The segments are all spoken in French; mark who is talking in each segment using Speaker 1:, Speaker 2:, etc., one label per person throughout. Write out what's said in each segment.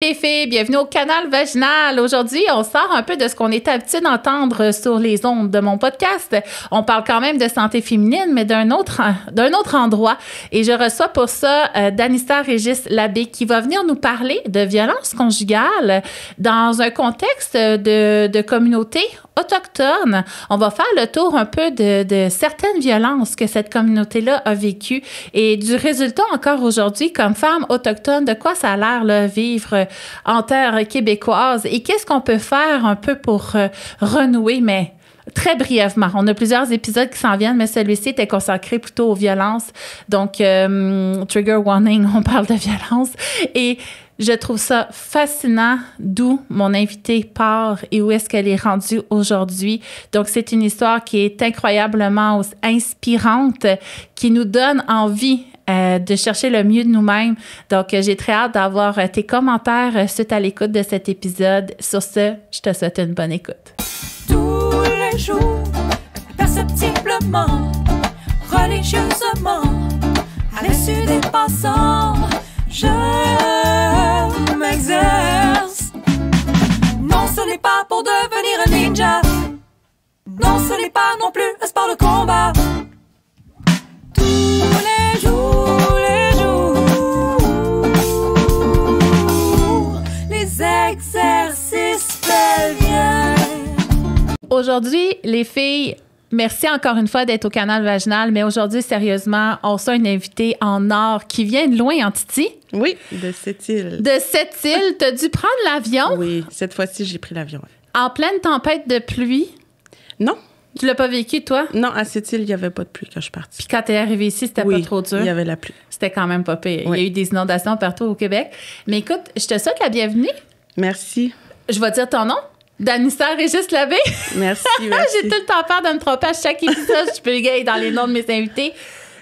Speaker 1: les filles, bienvenue au canal vaginal. Aujourd'hui, on sort un peu de ce qu'on est habitué d'entendre sur les ondes de mon podcast. On parle quand même de santé féminine, mais d'un autre endroit. Et je reçois pour ça Danissa Régis-Labbé qui va venir nous parler de violence conjugale dans un contexte de communauté autochtone. On va faire le tour un peu de certaines violences que cette communauté-là a vécues et du résultat encore aujourd'hui comme femme autochtone, de quoi ça a l'air là, vivre en terre québécoise et qu'est-ce qu'on peut faire un peu pour renouer, mais très brièvement. On a plusieurs épisodes qui s'en viennent, mais celui-ci était consacré plutôt aux violences. Donc, trigger warning, on parle de violence. Et je trouve ça fascinant d'où mon invitée part et où est-ce qu'elle est rendue aujourd'hui. Donc, c'est une histoire qui est incroyablement inspirante, qui nous donne envie de chercher le mieux de nous-mêmes. Donc, j'ai très hâte d'avoir tes commentaires suite à l'écoute de cet épisode. Sur ce, je te souhaite une bonne écoute.
Speaker 2: Tous les jours, perceptiblement, religieusement, à l'insu des passants, je m'exerce. Non, ce n'est pas pour devenir un ninja. Non, ce n'est pas non plus un sport de combat. Tous les jours, les exercices pelviens.
Speaker 1: Aujourd'hui, les filles, merci encore une fois d'être au canal vaginal, mais aujourd'hui, sérieusement, on reçoit une invitée en or qui vient de loin, en Titi.
Speaker 3: Oui, de Sept-Îles.
Speaker 1: De Sept-Îles. T'as dû prendre l'avion?
Speaker 3: Oui, cette fois-ci, j'ai pris l'avion.
Speaker 1: En pleine tempête de pluie?
Speaker 3: Non.
Speaker 1: Tu l'as pas vécu, toi?
Speaker 3: Non, à Sept-Îles, il n'y avait pas de pluie quand je suis partie.
Speaker 1: Puis quand t'es arrivée ici, c'était pas trop dur?
Speaker 3: Il y avait la pluie.
Speaker 1: C'était quand même pas pire.
Speaker 3: Oui.
Speaker 1: Il y a eu des inondations partout au Québec. Mais écoute, je te souhaite la bienvenue.
Speaker 3: Merci.
Speaker 1: Je vais dire ton nom. Danissa Régis-Labbé.
Speaker 3: Merci,
Speaker 1: J'ai
Speaker 3: merci.
Speaker 1: tout le temps peur de me tromper à chaque épisode. Je peux le gagner dans les noms de mes invités.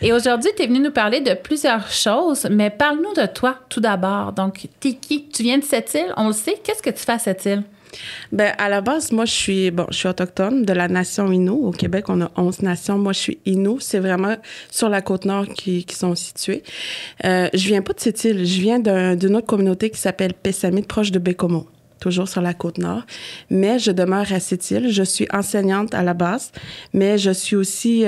Speaker 1: Et aujourd'hui, tu es venu nous parler de plusieurs choses, mais parle-nous de toi tout d'abord. Donc, t'es qui? Tu viens de Sept-Îles, on le sait. Qu'est-ce que tu fais à Sept-Îles?
Speaker 3: Ben, à la base, moi, je suis autochtone de la nation Innu. Au Québec, on a 11 nations. Moi, je suis Innu. C'est vraiment sur la Côte-Nord qui sont situées. Je viens pas de Sept-Îles. Je viens d'une autre communauté qui s'appelle Pessamit, proche de Bécomo, toujours sur la Côte-Nord. Mais je demeure à Sept-Îles. Je suis enseignante à la base, mais je suis aussi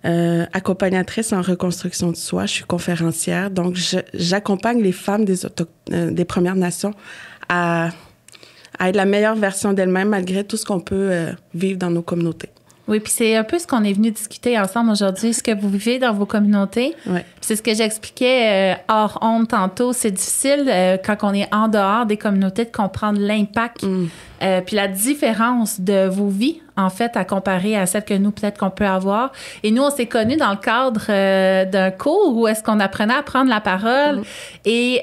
Speaker 3: accompagnatrice en reconstruction de soi. Je suis conférencière. Donc, j'accompagne les femmes des Premières Nations à être la meilleure version d'elles-mêmes malgré tout ce qu'on peut vivre dans nos communautés.
Speaker 1: Oui, puis c'est un peu ce qu'on est venu discuter ensemble aujourd'hui, ce que vous vivez dans vos communautés.
Speaker 3: Oui.
Speaker 1: C'est ce que j'expliquais hors honte tantôt. C'est difficile quand on est en dehors des communautés de comprendre l'impact puis la différence de vos vies, en fait, à comparer à celle que nous, peut-être qu'on peut avoir. Et nous, on s'est connus dans le cadre d'un cours où est-ce qu'on apprenait à prendre la parole. Et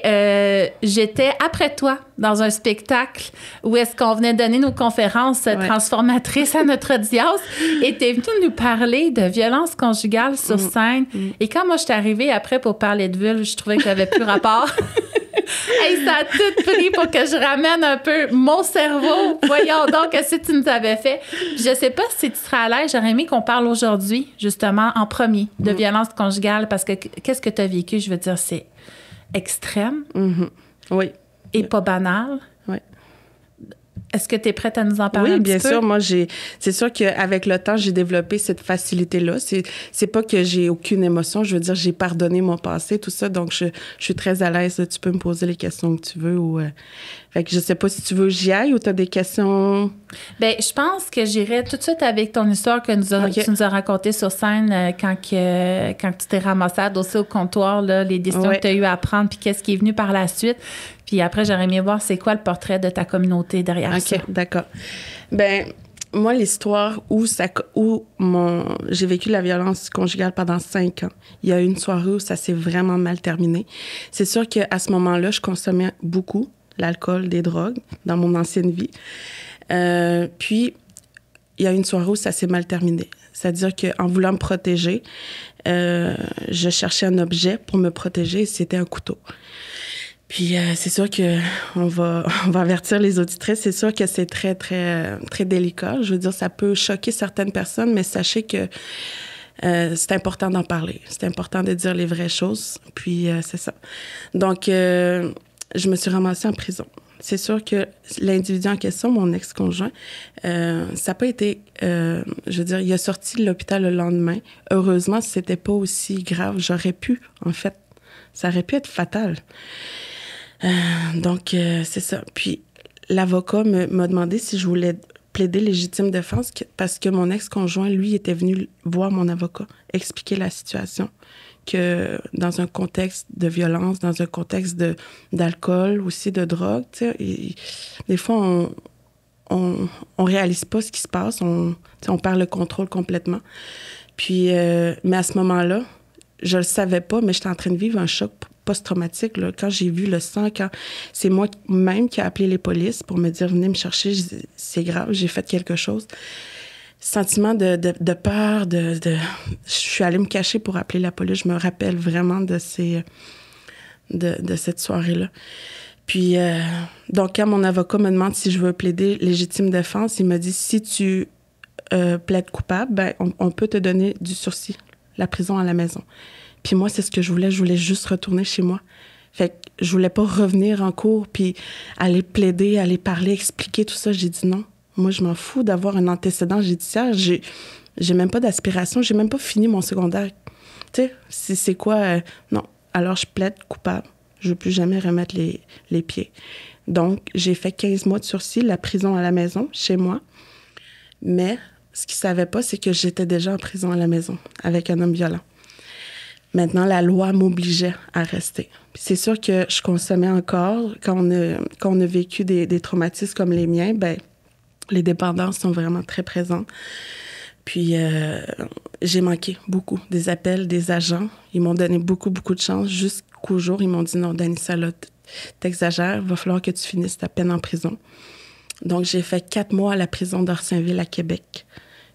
Speaker 1: j'étais après toi dans un spectacle où est-ce qu'on venait donner nos conférences transformatrices à notre audience. Et t'es venu nous parler de violence conjugale sur scène. Et quand moi, je suis arrivée après pour parler de vulve, je trouvais que j'avais plus rapport. Hey, ça a tout pris pour que je ramène un peu mon cerveau. Voyons donc ce que tu nous avais fait. Je sais pas si tu seras à l'aise. J'aurais aimé qu'on parle aujourd'hui, justement, en premier, de violence conjugale, parce que qu'est-ce que tu as vécu? Je veux dire, c'est extrême.
Speaker 3: Oui.
Speaker 1: Et pas banal.
Speaker 3: Oui.
Speaker 1: Est-ce que tu es prête à nous en parler un petit peu?
Speaker 3: Oui, bien sûr. Moi, c'est sûr qu'avec le temps, j'ai développé cette facilité-là. C'est pas que j'ai aucune émotion. Je veux dire, j'ai pardonné mon passé, tout ça. Donc, je suis très à l'aise. Tu peux me poser les questions que tu veux. Fait que je sais pas si tu veux que j'y aille ou tu as des questions.
Speaker 1: Bien, je pense que j'irai tout de suite avec ton histoire que tu nous as racontée sur scène quand tu t'es ramassée à dossier au comptoir, là, les décisions que tu as eu à prendre, puis qu'est-ce qui est venu par la suite. Puis après, j'aurais aimé voir c'est quoi le portrait de ta communauté derrière ça.
Speaker 3: OK, d'accord. Ben moi, l'histoire où j'ai vécu la violence conjugale pendant 5 ans, il y a eu une soirée où ça s'est vraiment mal terminé. C'est sûr qu'à ce moment-là, je consommais beaucoup l'alcool, des drogues dans mon ancienne vie. Puis, il y a eu une soirée où ça s'est mal terminé. C'est-à-dire qu'en voulant me protéger, je cherchais un objet pour me protéger et c'était un couteau. Puis c'est sûr que on va avertir les auditrices. C'est sûr que c'est très, très, très délicat. Je veux dire, ça peut choquer certaines personnes, mais sachez que c'est important d'en parler. C'est important de dire les vraies choses. Puis c'est ça. Donc, je me suis ramassée en prison. C'est sûr que l'individu en question, mon ex-conjoint, ça n'a pas été... je veux dire, il a sorti de l'hôpital le lendemain. Heureusement, c'était pas aussi grave. J'aurais pu, en fait. Ça aurait pu être fatal. Donc, c'est ça. Puis, l'avocat m'a demandé si je voulais plaider légitime défense parce que mon ex-conjoint, lui, était venu voir mon avocat, expliquer la situation, que dans un contexte de violence, dans un contexte d'alcool, aussi de drogue, tu sais, des fois, on réalise pas ce qui se passe, on perd le contrôle complètement. Puis, mais à ce moment-là, je le savais pas, mais j'étais en train de vivre un choc post-traumatique. Là. Quand j'ai vu le sang, quand c'est moi-même qui ai appelé les polices pour me dire « Venez me chercher, c'est grave, j'ai fait quelque chose ». Sentiment de peur, je suis allée me cacher pour appeler la police. Je me rappelle vraiment de cette soirée-là. Puis, donc, quand mon avocat me demande si je veux plaider légitime défense, il m'a dit « Si tu plaides coupable, ben, on peut te donner du sursis, la prison à la maison. » Puis moi, c'est ce que je voulais. Je voulais juste retourner chez moi. Fait que je voulais pas revenir en cours puis aller plaider, aller parler, expliquer tout ça. J'ai dit non. Moi, je m'en fous d'avoir un antécédent judiciaire. J'ai même pas d'aspiration. J'ai même pas fini mon secondaire. Tu sais, c'est quoi? Non. Alors, je plaide coupable. Je veux plus jamais remettre les pieds. Donc, j'ai fait 15 mois de sursis, la prison à la maison, chez moi. Mais ce qu'ils savaient pas, c'est que j'étais déjà en prison à la maison avec un homme violent. Maintenant, la loi m'obligeait à rester. Puis c'est sûr que je consommais encore. Quand on a vécu des traumatismes comme les miens, ben les dépendances sont vraiment très présentes. Puis j'ai manqué beaucoup des appels des agents. Ils m'ont donné beaucoup, beaucoup de chance jusqu'au jour ils m'ont dit « Non, Danissa, là, t'exagères. Il va falloir que tu finisses ta peine en prison. » Donc, j'ai fait 4 mois à la prison d'Orsainville à Québec.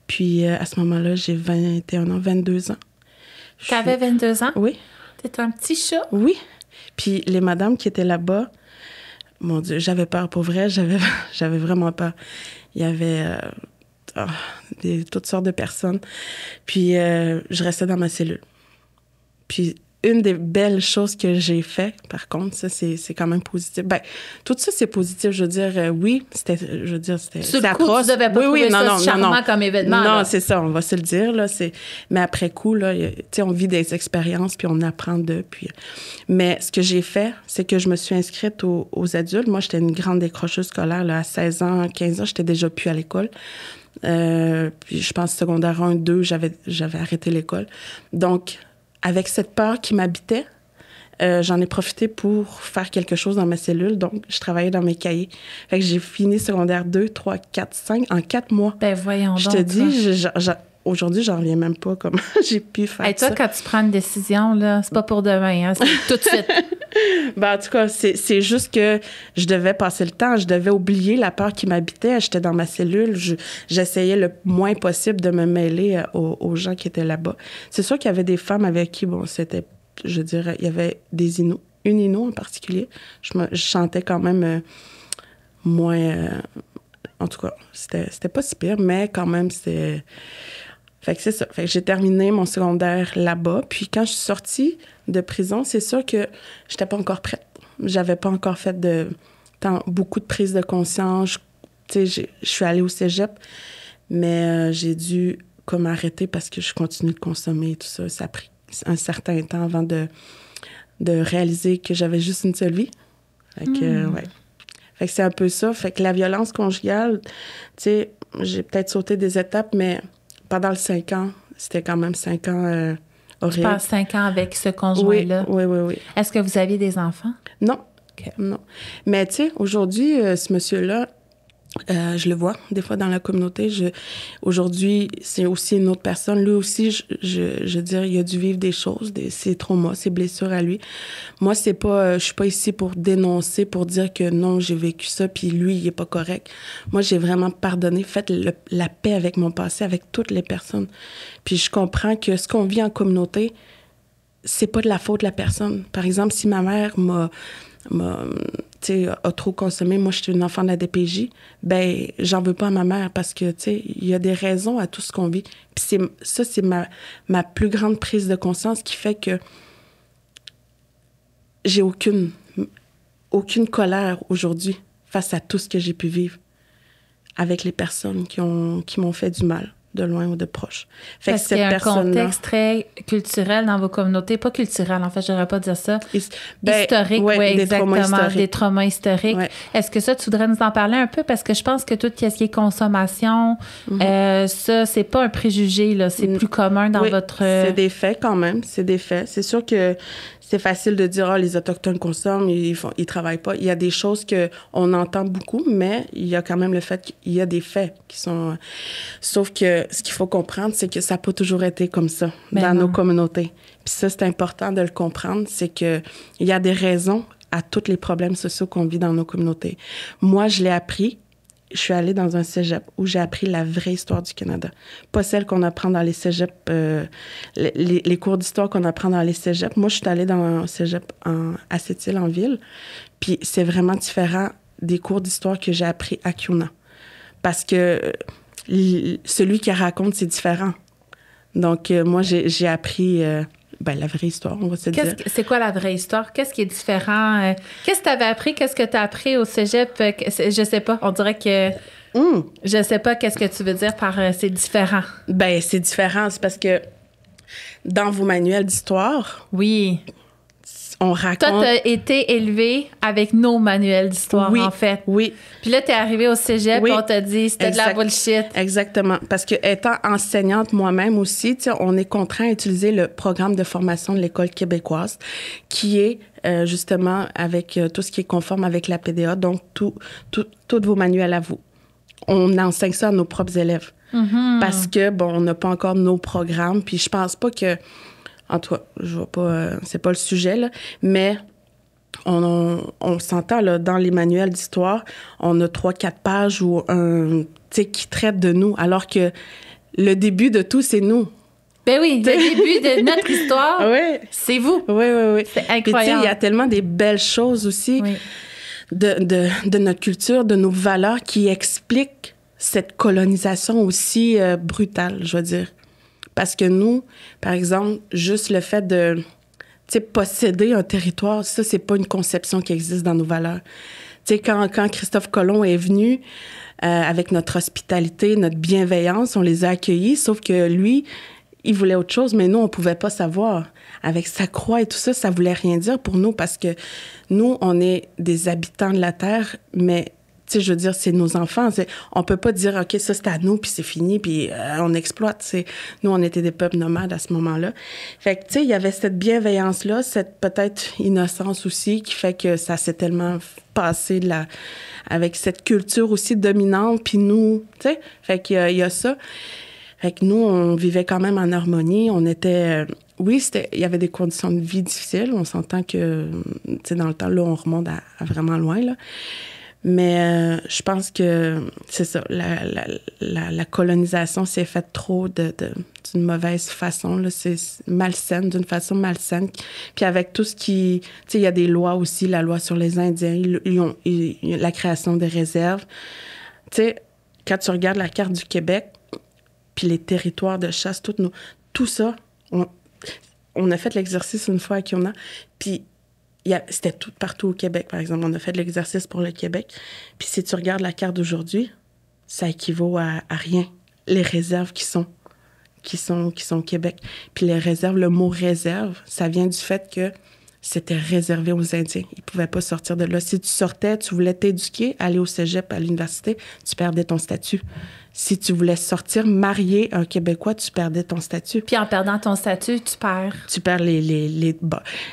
Speaker 3: Puis à ce moment-là, j'ai 21 ans, 22 ans.
Speaker 1: T'avais 22 ans?
Speaker 3: Oui.
Speaker 1: T'étais un petit chat?
Speaker 3: Oui. Puis les madames qui étaient là-bas, mon Dieu, j'avais peur pour vrai. J'avais vraiment peur. Il y avait toutes sortes de personnes. Puis je restais dans ma cellule. Puis une des belles choses que j'ai fait, par contre, ça, c'est quand même positif. Ben, tout ça, c'est positif. Je veux dire, oui, c'était atroce.
Speaker 1: Tu devais pas trouver ça charmant comme événement.
Speaker 3: Non, c'est ça, on va se le dire, là. Mais après coup, là, tu sais, on vit des expériences, puis on apprend d'eux. Mais ce que j'ai fait, c'est que je me suis inscrite aux adultes. Moi, j'étais une grande décrocheuse scolaire, là, à 16 ans, 15 ans, j'étais déjà plus à l'école. Puis je pense secondaire 1, 2, j'avais arrêté l'école. Donc, avec cette peur qui m'habitait, j'en ai profité pour faire quelque chose dans ma cellule. Donc, je travaillais dans mes cahiers. Fait que j'ai fini secondaire 2, 3, 4, 5 en 4 mois.
Speaker 1: Ben voyons donc.
Speaker 3: Je te dis, aujourd'hui, j'en reviens même pas comment j'ai pu faire ça.
Speaker 1: Toi, quand tu prends une décision, là, c'est pas pour demain, hein, c'est tout de suite.
Speaker 3: Ben, en tout cas, c'est juste que je devais passer le temps. Je devais oublier la peur qui m'habitait. J'étais dans ma cellule. J'essayais le moins possible de me mêler aux gens qui étaient là-bas. C'est sûr qu'il y avait des femmes avec qui, bon, c'était, je dirais, il y avait des Inuits. Une Inuit en particulier. Je chantais quand même moins... en tout cas, c'était pas si pire, mais quand même, c'était... Fait que c'est ça. Fait que j'ai terminé mon secondaire là-bas. Puis quand je suis sortie de prison, c'est sûr que j'étais pas encore prête. J'avais pas encore fait beaucoup de prise de conscience. Tu sais, je suis allée au cégep, mais j'ai dû comme arrêter parce que je continue de consommer et tout ça. Ça a pris un certain temps avant de réaliser que j'avais juste une seule vie. Fait que, ouais. Fait que c'est un peu ça. Fait que la violence conjugale, tu sais, j'ai peut-être sauté des étapes, mais pendant les 5 ans, c'était quand même 5 ans horribles.
Speaker 1: Tu passes 5 ans avec ce conjoint-là?
Speaker 3: Oui.
Speaker 1: Est-ce que vous aviez des enfants?
Speaker 3: Non.
Speaker 1: Okay.
Speaker 3: Non. Mais tu sais, aujourd'hui, ce monsieur-là, je le vois des fois dans la communauté. Aujourd'hui, c'est aussi une autre personne. Lui aussi, je dirais, il a dû vivre des choses, ses traumas, ses blessures à lui. Moi, c'est pas, je suis pas ici pour dénoncer, pour dire que non, j'ai vécu ça, puis lui, il est pas correct. Moi, j'ai vraiment pardonné, fait la paix avec mon passé, avec toutes les personnes. Puis je comprends que ce qu'on vit en communauté, c'est pas de la faute de la personne. Par exemple, si ma mère a trop consommé, moi, je suis une enfant de la DPJ, ben j'en veux pas à ma mère parce que, tu sais, il y a des raisons à tout ce qu'on vit. Puis c'est ma plus grande prise de conscience qui fait que j'ai aucune aucune colère aujourd'hui face à tout ce que j'ai pu vivre avec les personnes qui m'ont fait du mal, de loin ou de proche. Fait
Speaker 1: Parce qu'il y a un contexte très culturel dans vos communautés. Pas culturel, en fait, je n'aurais pas dire ça. Historique, oui, exactement. Des traumas historiques. Ouais. Est-ce que ça, tu voudrais nous en parler un peu? Parce que je pense que tout ce qui est consommation, ça, c'est pas un préjugé, là. C'est plus commun dans votre...
Speaker 3: C'est des faits quand même. C'est des faits. C'est sûr que c'est facile de dire, les Autochtones consomment, ils travaillent pas. Il y a des choses qu'on entend beaucoup, mais il y a quand même le fait qu'il y a des faits qui sont... Sauf que ce qu'il faut comprendre, c'est que ça n'a pas toujours été comme ça dans nos communautés. Puis ça, c'est important de le comprendre, c'est qu'il y a des raisons à tous les problèmes sociaux qu'on vit dans nos communautés. Moi, je l'ai appris. Je suis allée dans un cégep où j'ai appris la vraie histoire du Canada. Pas celle qu'on apprend dans les cégeps, les cours d'histoire qu'on apprend dans les cégeps. Moi, je suis allée dans un cégep à Sept-Îles, en ville. Puis c'est vraiment différent des cours d'histoire que j'ai appris à Kiona. Parce que celui qui raconte, c'est différent. Donc, moi, j'ai appris... la vraie histoire, on va se dire.
Speaker 1: C'est quoi la vraie histoire? Qu'est-ce qui est différent? Qu'est-ce que tu avais appris? Qu'est-ce que tu as appris au cégep? Je sais pas. On dirait que... Je sais pas qu'est-ce que tu veux dire par c'est différent.
Speaker 3: Ben, c'est différent. C'est parce que dans vos manuels d'histoire...
Speaker 1: Oui.
Speaker 3: On raconte...
Speaker 1: Toi, t'as été élevé avec nos manuels d'histoire, en fait.
Speaker 3: Oui.
Speaker 1: Puis là, t'es arrivé au cégep et on t'a dit c'était de la bullshit.
Speaker 3: Exactement. Parce que étant enseignante moi-même aussi, on est contraint à utiliser le programme de formation de l'École québécoise qui est justement avec tout ce qui est conforme avec la PDA, donc tous vos manuels à vous. On enseigne ça à nos propres élèves. Parce que, on n'a pas encore nos programmes, puis je pense pas que... En tout cas, je vois pas, c'est pas le sujet, là, mais on s'entend, là, dans les manuels d'histoire, on a 3-4 pages qui traitent de nous, alors que le début de tout, c'est nous.
Speaker 1: Ben oui, le début de notre histoire, c'est vous.
Speaker 3: Oui.
Speaker 1: C'est incroyable.
Speaker 3: Il y a tellement des belles choses aussi de notre culture, de nos valeurs qui expliquent cette colonisation aussi brutale, je veux dire. Parce que nous, par exemple, juste le fait de posséder un territoire, ça, c'est pas une conception qui existe dans nos valeurs. Tu sais, quand Christophe Colomb est venu avec notre hospitalité, notre bienveillance, on les a accueillis, sauf que lui, il voulait autre chose, mais nous, on pouvait pas savoir. Avec sa croix et tout ça, ça voulait rien dire pour nous parce que nous, on est des habitants de la Terre, mais... Tu sais, je veux dire, c'est nos enfants. On peut pas dire, OK, ça, c'est à nous, puis c'est fini, puis on exploite. Nous, on était des peuples nomades à ce moment-là. Fait que, tu sais, il y avait cette bienveillance-là, cette peut-être innocence aussi, qui fait que ça s'est tellement passé avec cette culture aussi dominante, puis nous, tu sais, fait qu'il y a ça. Fait que nous, on vivait quand même en harmonie. On était... oui, il y avait des conditions de vie difficiles. On s'entend que, tu sais, dans le temps, là, on remonte à vraiment loin, là. Mais je pense que c'est ça, la colonisation s'est faite trop d'une mauvaise façon, là, c'est malsaine, d'une façon malsaine. Puis avec tout ce qui... Tu sais, il y a des lois aussi, la loi sur les Indiens, la création des réserves. Tu sais, quand tu regardes la carte du Québec, puis les territoires de chasse, tout ça, on a fait l'exercice une fois à Kiona, puis c'était tout partout au Québec, par exemple. On a fait de l'exercice pour le Québec. Puis si tu regardes la carte d'aujourd'hui, ça équivaut à rien. Les réserves qui sont au Québec. Puis les réserves, le mot « réserve », ça vient du fait que c'était réservé aux Indiens. Ils ne pouvaient pas sortir de là. Si tu sortais, tu voulais t'éduquer, aller au cégep, à l'université, tu perdais ton statut. Si tu voulais sortir, marier un Québécois, tu perdais ton statut.
Speaker 1: Puis en perdant ton statut, tu perds.
Speaker 3: Tu perds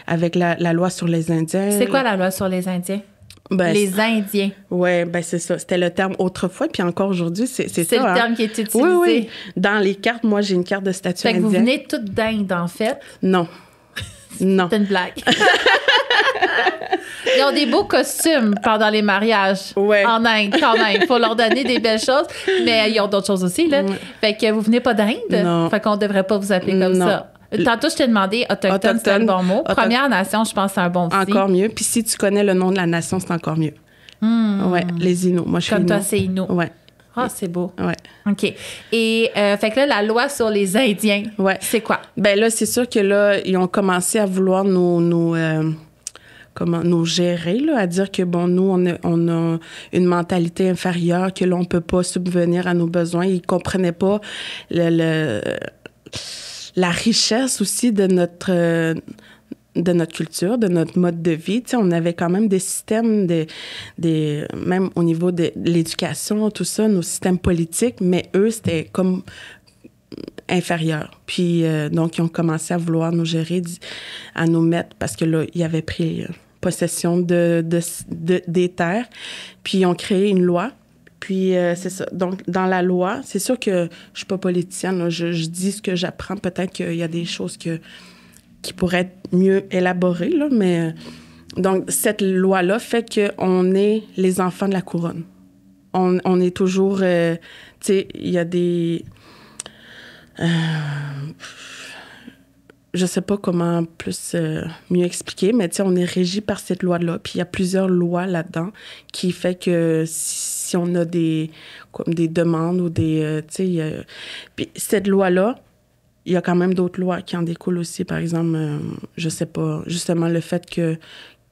Speaker 3: avec la loi sur les Indiens.
Speaker 1: C'est quoi la loi sur les Indiens? Les Indiens.
Speaker 3: Oui, c'est ça. C'était le terme autrefois, puis encore aujourd'hui, c'est ça.
Speaker 1: C'est le terme qui est utilisé.
Speaker 3: Oui. Dans les cartes, moi, j'ai une carte de statut indien.
Speaker 1: Fait que vous venez toutes d'Inde, en fait.
Speaker 3: Non. Non.
Speaker 1: C'est une blague. Ils ont des beaux costumes pendant les mariages en Inde, quand même. Il faut leur donner des belles choses, mais ils ont d'autres choses aussi, là. Fait que vous venez pas d'Inde.
Speaker 3: Non.
Speaker 1: Fait qu'on devrait pas vous appeler comme ça. Tantôt, je t'ai demandé autochtone, c'est le bon mot. Première Nation, je pense que c'est un bon aussi.
Speaker 3: Encore mieux. Puis si tu connais le nom de la nation, c'est encore mieux. Ouais, les Inuits. Moi, je suis
Speaker 1: comme
Speaker 3: Inuit.
Speaker 1: toi, c'est Inuit.
Speaker 3: Ouais.
Speaker 1: Ah, c'est beau.
Speaker 3: Ouais.
Speaker 1: OK. Et fait que là, la loi sur les Indiens, c'est quoi?
Speaker 3: Ben là, c'est sûr que là, ils ont commencé à vouloir nous comment nous gérer, là, à dire que, bon, nous, on a une mentalité inférieure, que l'on peut pas subvenir à nos besoins. Ils comprenaient pas la richesse aussi de notre culture, de notre mode de vie. Tu sais, on avait quand même des systèmes, même au niveau de l'éducation, tout ça, nos systèmes politiques, mais eux, c'était comme inférieur. Puis, donc, ils ont commencé à vouloir nous gérer, à nous mettre, parce que là, ils avaient pris possession des terres, puis ils ont créé une loi. Puis, c'est ça. Donc, dans la loi, c'est sûr que je suis pas politicienne, là, je dis ce que j'apprends. Peut-être qu'il y a des choses qui pourraient être mieux élaborées, là, mais... donc, cette loi-là fait qu'on est les enfants de la couronne. On est toujours... tu sais, il y a des... je sais pas comment plus mieux expliquer, mais tu sais, on est régi par cette loi-là. Puis il y a plusieurs lois là-dedans qui fait que si on a des demandes ou des... tu sais, puis cette loi-là, il y a quand même d'autres lois qui en découlent aussi. Par exemple, je sais pas, justement le fait que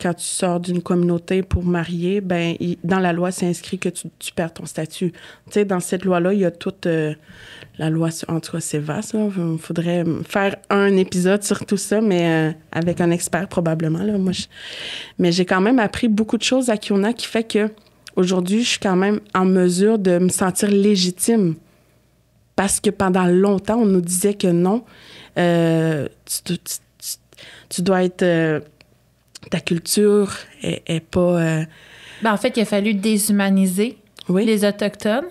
Speaker 3: quand tu sors d'une communauté pour marier, ben dans la loi, c'est inscrit que tu perds ton statut. Tu sais, dans cette loi-là, il y a toute la loi, en tout cas, c'est vaste. Il faudrait faire un épisode sur tout ça, mais avec un expert probablement. Là. Mais j'ai quand même appris beaucoup de choses à Kiona qui fait que aujourd'hui, je suis quand même en mesure de me sentir légitime. Parce que pendant longtemps, on nous disait que non, tu dois être... ta culture est pas...
Speaker 1: Ben, en fait, il a fallu déshumaniser les Autochtones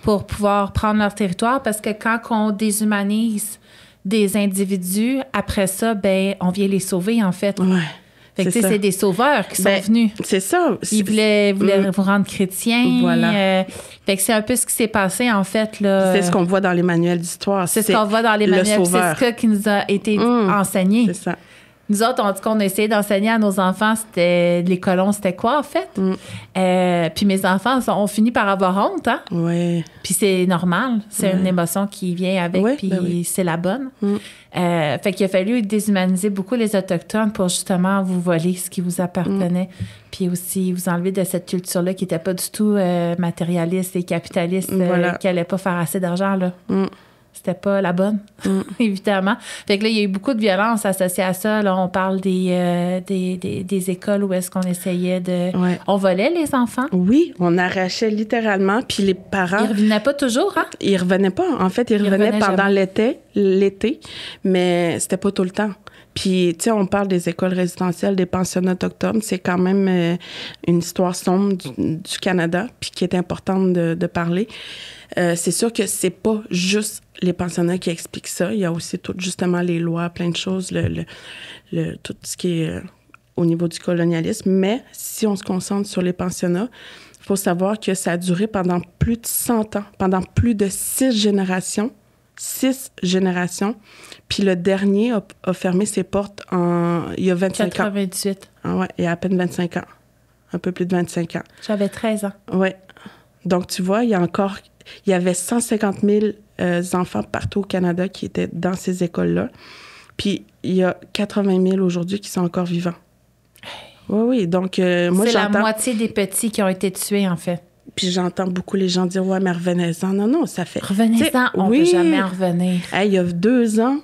Speaker 1: pour pouvoir prendre leur territoire, parce que quand on déshumanise des individus, après ça, ben on vient les sauver, en fait.
Speaker 3: Ouais.
Speaker 1: Fait que, c'est des sauveurs qui sont venus.
Speaker 3: C'est ça.
Speaker 1: Ils voulaient vous rendre chrétiens.
Speaker 3: Voilà.
Speaker 1: Fait que c'est un peu ce qui s'est passé, en fait. Là.
Speaker 3: C'est ce qu'on voit dans les manuels d'histoire.
Speaker 1: C'est ce qu'on voit dans les manuels. C'est ce qui nous a été enseigné.
Speaker 3: C'est ça.
Speaker 1: Nous autres, on a essayé d'enseigner à nos enfants, les colons, c'était quoi, en fait? Puis mes enfants ont fini par avoir honte, hein?
Speaker 3: Oui.
Speaker 1: Puis c'est normal. C'est une émotion qui vient avec, puis c'est la bonne. Fait qu'il a fallu déshumaniser beaucoup les Autochtones pour justement vous voler ce qui vous appartenait, puis aussi vous enlever de cette culture-là qui n'était pas du tout matérialiste et capitaliste, qui n'allait pas faire assez d'argent, là. C'était pas la bonne, évidemment. Fait que là, il y a eu beaucoup de violence associée à ça. Là, on parle des écoles où est-ce qu'on essayait de...
Speaker 3: Ouais.
Speaker 1: On volait les enfants.
Speaker 3: Oui, on arrachait littéralement. Puis les parents...
Speaker 1: Ils revenaient pas toujours, hein?
Speaker 3: Ils revenaient pas. En fait, ils revenaient pendant l'été, mais c'était pas tout le temps. Puis, tu sais, on parle des écoles résidentielles, des pensionnats autochtones. C'est quand même une histoire sombre du Canada, puis qui est importante de parler. C'est sûr que c'est pas juste les pensionnats qui expliquent ça. Il y a aussi justement les lois, plein de choses, tout ce qui est au niveau du colonialisme. Mais si on se concentre sur les pensionnats, il faut savoir que ça a duré pendant plus de 100 ans, pendant plus de 6 générations. 6 générations. Puis le dernier a fermé ses portes il y a 25 ans.
Speaker 1: 98.
Speaker 3: Ah ouais, il y a à peine 25 ans. Un peu plus de 25 ans.
Speaker 1: J'avais 13 ans.
Speaker 3: Oui. Donc, tu vois, il y avait 150 000 enfants partout au Canada qui étaient dans ces écoles-là. Puis, il y a 80 000 aujourd'hui qui sont encore vivants. Oui. Donc, moi,
Speaker 1: c'est la moitié des petits qui ont été tués, en fait.
Speaker 3: Puis j'entends beaucoup les gens dire « Ouais, mais revenez-en. » Non, ça fait...
Speaker 1: Revenez-en, on ne peut jamais en revenir.
Speaker 3: Hey, il y a 2 ans,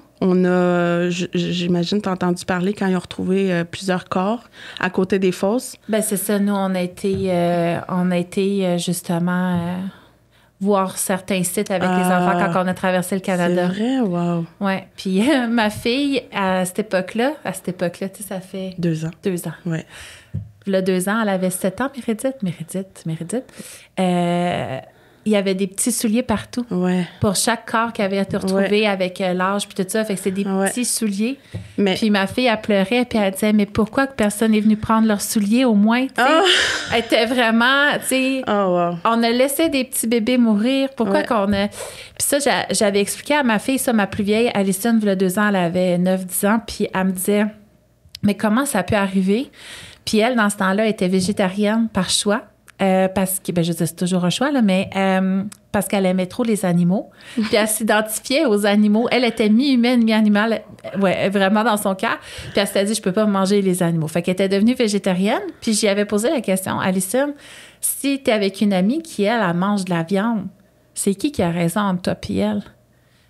Speaker 3: j'imagine, tu as entendu parler quand ils ont retrouvé plusieurs corps à côté des fosses.
Speaker 1: Ben c'est ça. Nous, on a été justement voir certains sites avec les enfants quand on a traversé le Canada.
Speaker 3: C'est vrai? Wow.
Speaker 1: Oui. Puis ma fille, à cette époque-là, tu sais, ça fait...
Speaker 3: 2 ans.
Speaker 1: 2 ans.
Speaker 3: Oui.
Speaker 1: Là, 2 ans, elle avait 7 ans, Méridite. Il y avait des petits souliers partout.
Speaker 3: Ouais.
Speaker 1: Pour chaque corps qui avait été retrouvé avec l'âge puis tout ça. Fait que c'est des petits souliers. Puis ma fille, elle pleurait puis elle disait, mais pourquoi que personne n'est venu prendre leurs souliers au moins? Elle était vraiment, tu sais, on a laissé des petits bébés mourir. Pourquoi qu'on a... Puis ça, j'avais expliqué à ma fille, ça, ma plus vieille, Alison, il y a 2 ans, elle avait 9-10 ans, puis elle me disait, mais comment ça peut arriver? Puis elle, dans ce temps-là, était végétarienne par choix. parce que, je dis, c'est toujours un choix, là, mais parce qu'elle aimait trop les animaux. Puis elle s'identifiait aux animaux. Elle était mi-humaine, mi-animale, vraiment dans son cœur. Puis elle s'était dit, je peux pas manger les animaux. Fait qu'elle était devenue végétarienne. Puis j'y avais posé la question, Alison, si t'es avec une amie qui, elle mange de la viande, c'est qui a raison entre toi et elle?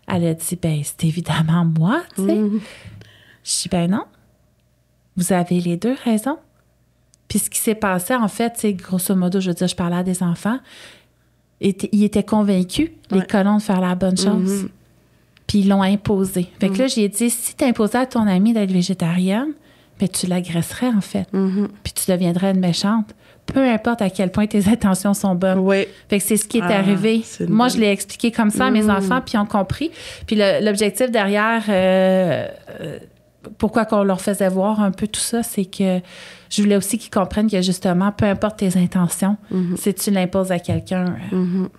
Speaker 1: Elle a dit, c'est évidemment moi, tu sais. Je dis, non. Vous avez les deux raisons. Puis ce qui s'est passé, en fait, c'est grosso modo, je veux dire, je parlais à des enfants, ils étaient convaincus, les colons, de faire la bonne chose. Puis ils l'ont imposé. Fait que là, j'ai dit, si tu imposais à ton amie d'être végétarienne, tu l'agresserais, en fait. Puis tu deviendrais une méchante. Peu importe à quel point tes intentions sont bonnes.
Speaker 3: Oui.
Speaker 1: Fait que c'est ce qui est arrivé. Moi, je l'ai expliqué comme ça à mes enfants, puis ils ont compris. Puis l'objectif derrière, pourquoi qu'on leur faisait voir un peu tout ça, c'est que je voulais aussi qu'ils comprennent que, justement, peu importe tes intentions, si tu l'imposes à quelqu'un,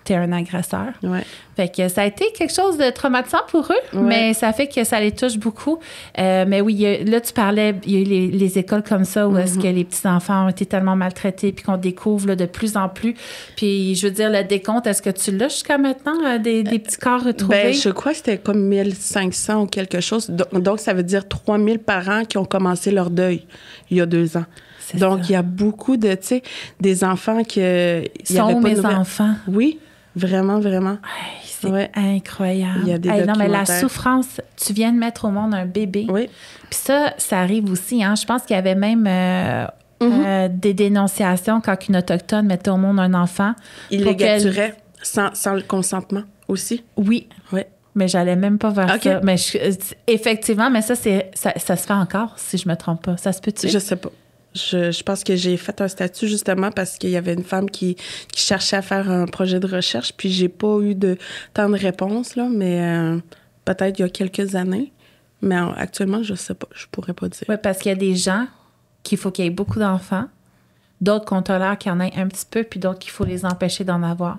Speaker 1: t'es un agresseur.
Speaker 3: Ouais.
Speaker 1: Fait que ça a été quelque chose de traumatisant pour eux, mais ça fait que ça les touche beaucoup. Mais oui, là, tu parlais, il y a eu les écoles comme ça où est-ce que les petits-enfants ont été tellement maltraités puis qu'on découvre là, de plus en plus. Puis, je veux dire, le décompte, est-ce que tu l'as jusqu'à maintenant, des petits corps retrouvés?
Speaker 3: Je crois que c'était comme 1500 ou quelque chose. Donc, ça veut dire 3000 parents qui ont commencé leur deuil il y a 2 ans. Donc, il y a beaucoup de, tu sais, des enfants que...
Speaker 1: Sont où mes enfants?
Speaker 3: Oui, vraiment, vraiment.
Speaker 1: Hey, c'est incroyable.
Speaker 3: Il y a des
Speaker 1: non, mais la
Speaker 3: documentaires.
Speaker 1: souffrance, tu viens de mettre au monde un bébé.
Speaker 3: Oui.
Speaker 1: Puis ça arrive aussi, hein. Je pense qu'il y avait même des dénonciations quand une Autochtone mettait au monde un enfant.
Speaker 3: Il les tuerait sans le consentement aussi.
Speaker 1: Oui.
Speaker 3: Oui.
Speaker 1: Mais j'allais même pas vers
Speaker 3: OK.
Speaker 1: ça. Mais effectivement, mais ça se fait encore, si je me trompe pas. Ça se peut-tu?
Speaker 3: Je sais pas. Je pense que j'ai fait un statut justement parce qu'il y avait une femme qui cherchait à faire un projet de recherche, puis j'ai pas eu tant de réponses, là, mais peut-être il y a quelques années. Mais actuellement, je sais pas. Je pourrais pas dire.
Speaker 1: Oui, parce qu'il y a des gens qu'il faut qu'il y ait beaucoup d'enfants, d'autres qu'on tolère qu'il y en ait un petit peu, puis d'autres qu'il faut les empêcher d'en avoir.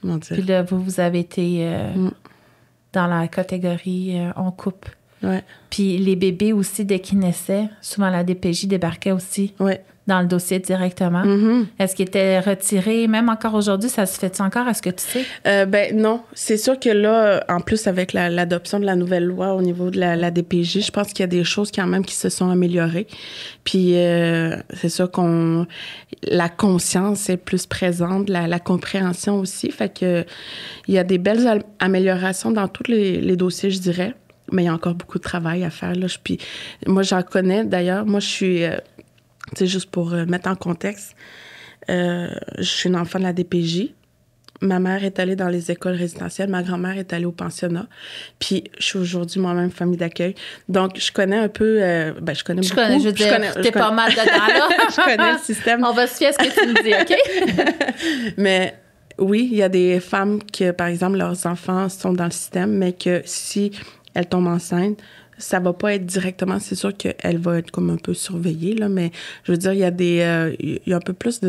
Speaker 3: Mon Dieu.
Speaker 1: Puis là, vous avez été dans la catégorie on coupe.
Speaker 3: Ouais.
Speaker 1: Puis les bébés aussi, dès qu'ils naissaient, souvent la DPJ débarquait aussi dans le dossier directement. Est-ce qu'ils étaient retirés? Même encore aujourd'hui, ça se fait-tu encore? Est-ce que tu sais?
Speaker 3: Non. C'est sûr que là, en plus, avec l'adoption de la nouvelle loi au niveau de la DPJ, je pense qu'il y a des choses quand même qui se sont améliorées. Puis c'est sûr la conscience est plus présente, la compréhension aussi. Fait que il y a des belles améliorations dans tous les dossiers, je dirais. Mais il y a encore beaucoup de travail à faire. Là. Puis moi, j'en connais. D'ailleurs, moi, je suis... tu sais, juste pour mettre en contexte, je suis une enfant de la DPJ. Ma mère est allée dans les écoles résidentielles. Ma grand-mère est allée au pensionnat. Puis je suis aujourd'hui moi-même famille d'accueil. Donc, je connais un peu... je connais beaucoup.
Speaker 1: Je veux dire, t'es pas mal dedans, là.
Speaker 3: Je connais le système.
Speaker 1: On va se fier à ce que tu nous dis, OK?
Speaker 3: Mais... Oui, il y a des femmes que, par exemple, leurs enfants sont dans le système, mais que si elles tombent enceintes, ça va pas être directement... C'est sûr qu'elle va être comme un peu surveillée, là, mais je veux dire, il y a un peu plus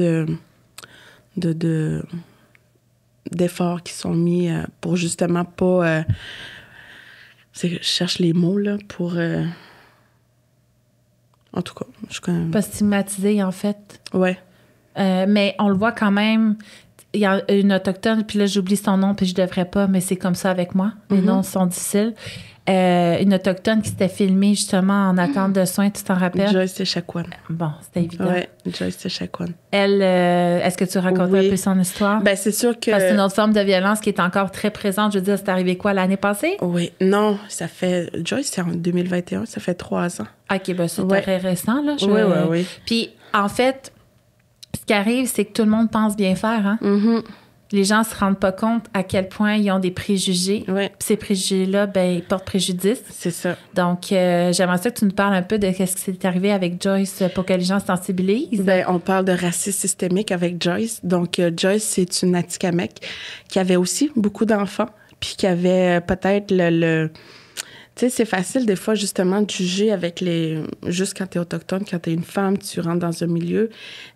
Speaker 3: d'efforts qui sont mis pour justement pas... je cherche les mots, là, pour... en tout cas, je connais...
Speaker 1: Pas stigmatisé, en fait.
Speaker 3: Ouais.
Speaker 1: Mais on le voit quand même... Il y a une Autochtone, puis là, j'oublie son nom, puis je devrais pas, mais c'est comme ça avec moi. Les noms sont difficiles. Une Autochtone qui s'était filmée, justement, en attente de soins, tu t'en rappelles?
Speaker 3: Joyce Echaquan.
Speaker 1: Bon, c'était évident.
Speaker 3: Oui, Joyce Echaquan.
Speaker 1: Elle, est-ce que tu racontes un peu son histoire?
Speaker 3: Ben c'est sûr que...
Speaker 1: Parce que c'est une autre forme de violence qui est encore très présente. Je veux dire, c'est arrivé quoi, l'année passée?
Speaker 3: Oui. Non, ça fait... Joyce, c'est en 2021, ça fait 3 ans.
Speaker 1: OK, ben c'est très récent, là.
Speaker 3: Oui.
Speaker 1: Puis, en fait... Ce qui arrive, c'est que tout le monde pense bien faire. Hein? Les gens se rendent pas compte à quel point ils ont des préjugés.
Speaker 3: Oui.
Speaker 1: Puis ces préjugés-là, ils portent préjudice.
Speaker 3: C'est ça.
Speaker 1: Donc, j'aimerais ça que tu nous parles un peu de ce qui s'est arrivé avec Joyce pour que les gens se sensibilisent.
Speaker 3: On parle de racisme systémique avec Joyce. Donc, Joyce, c'est une Atikamekw qui avait aussi beaucoup d'enfants, puis qui avait peut-être Tu sais, c'est facile des fois justement de juger avec juste quand t'es autochtone, quand t'es une femme, tu rentres dans un milieu.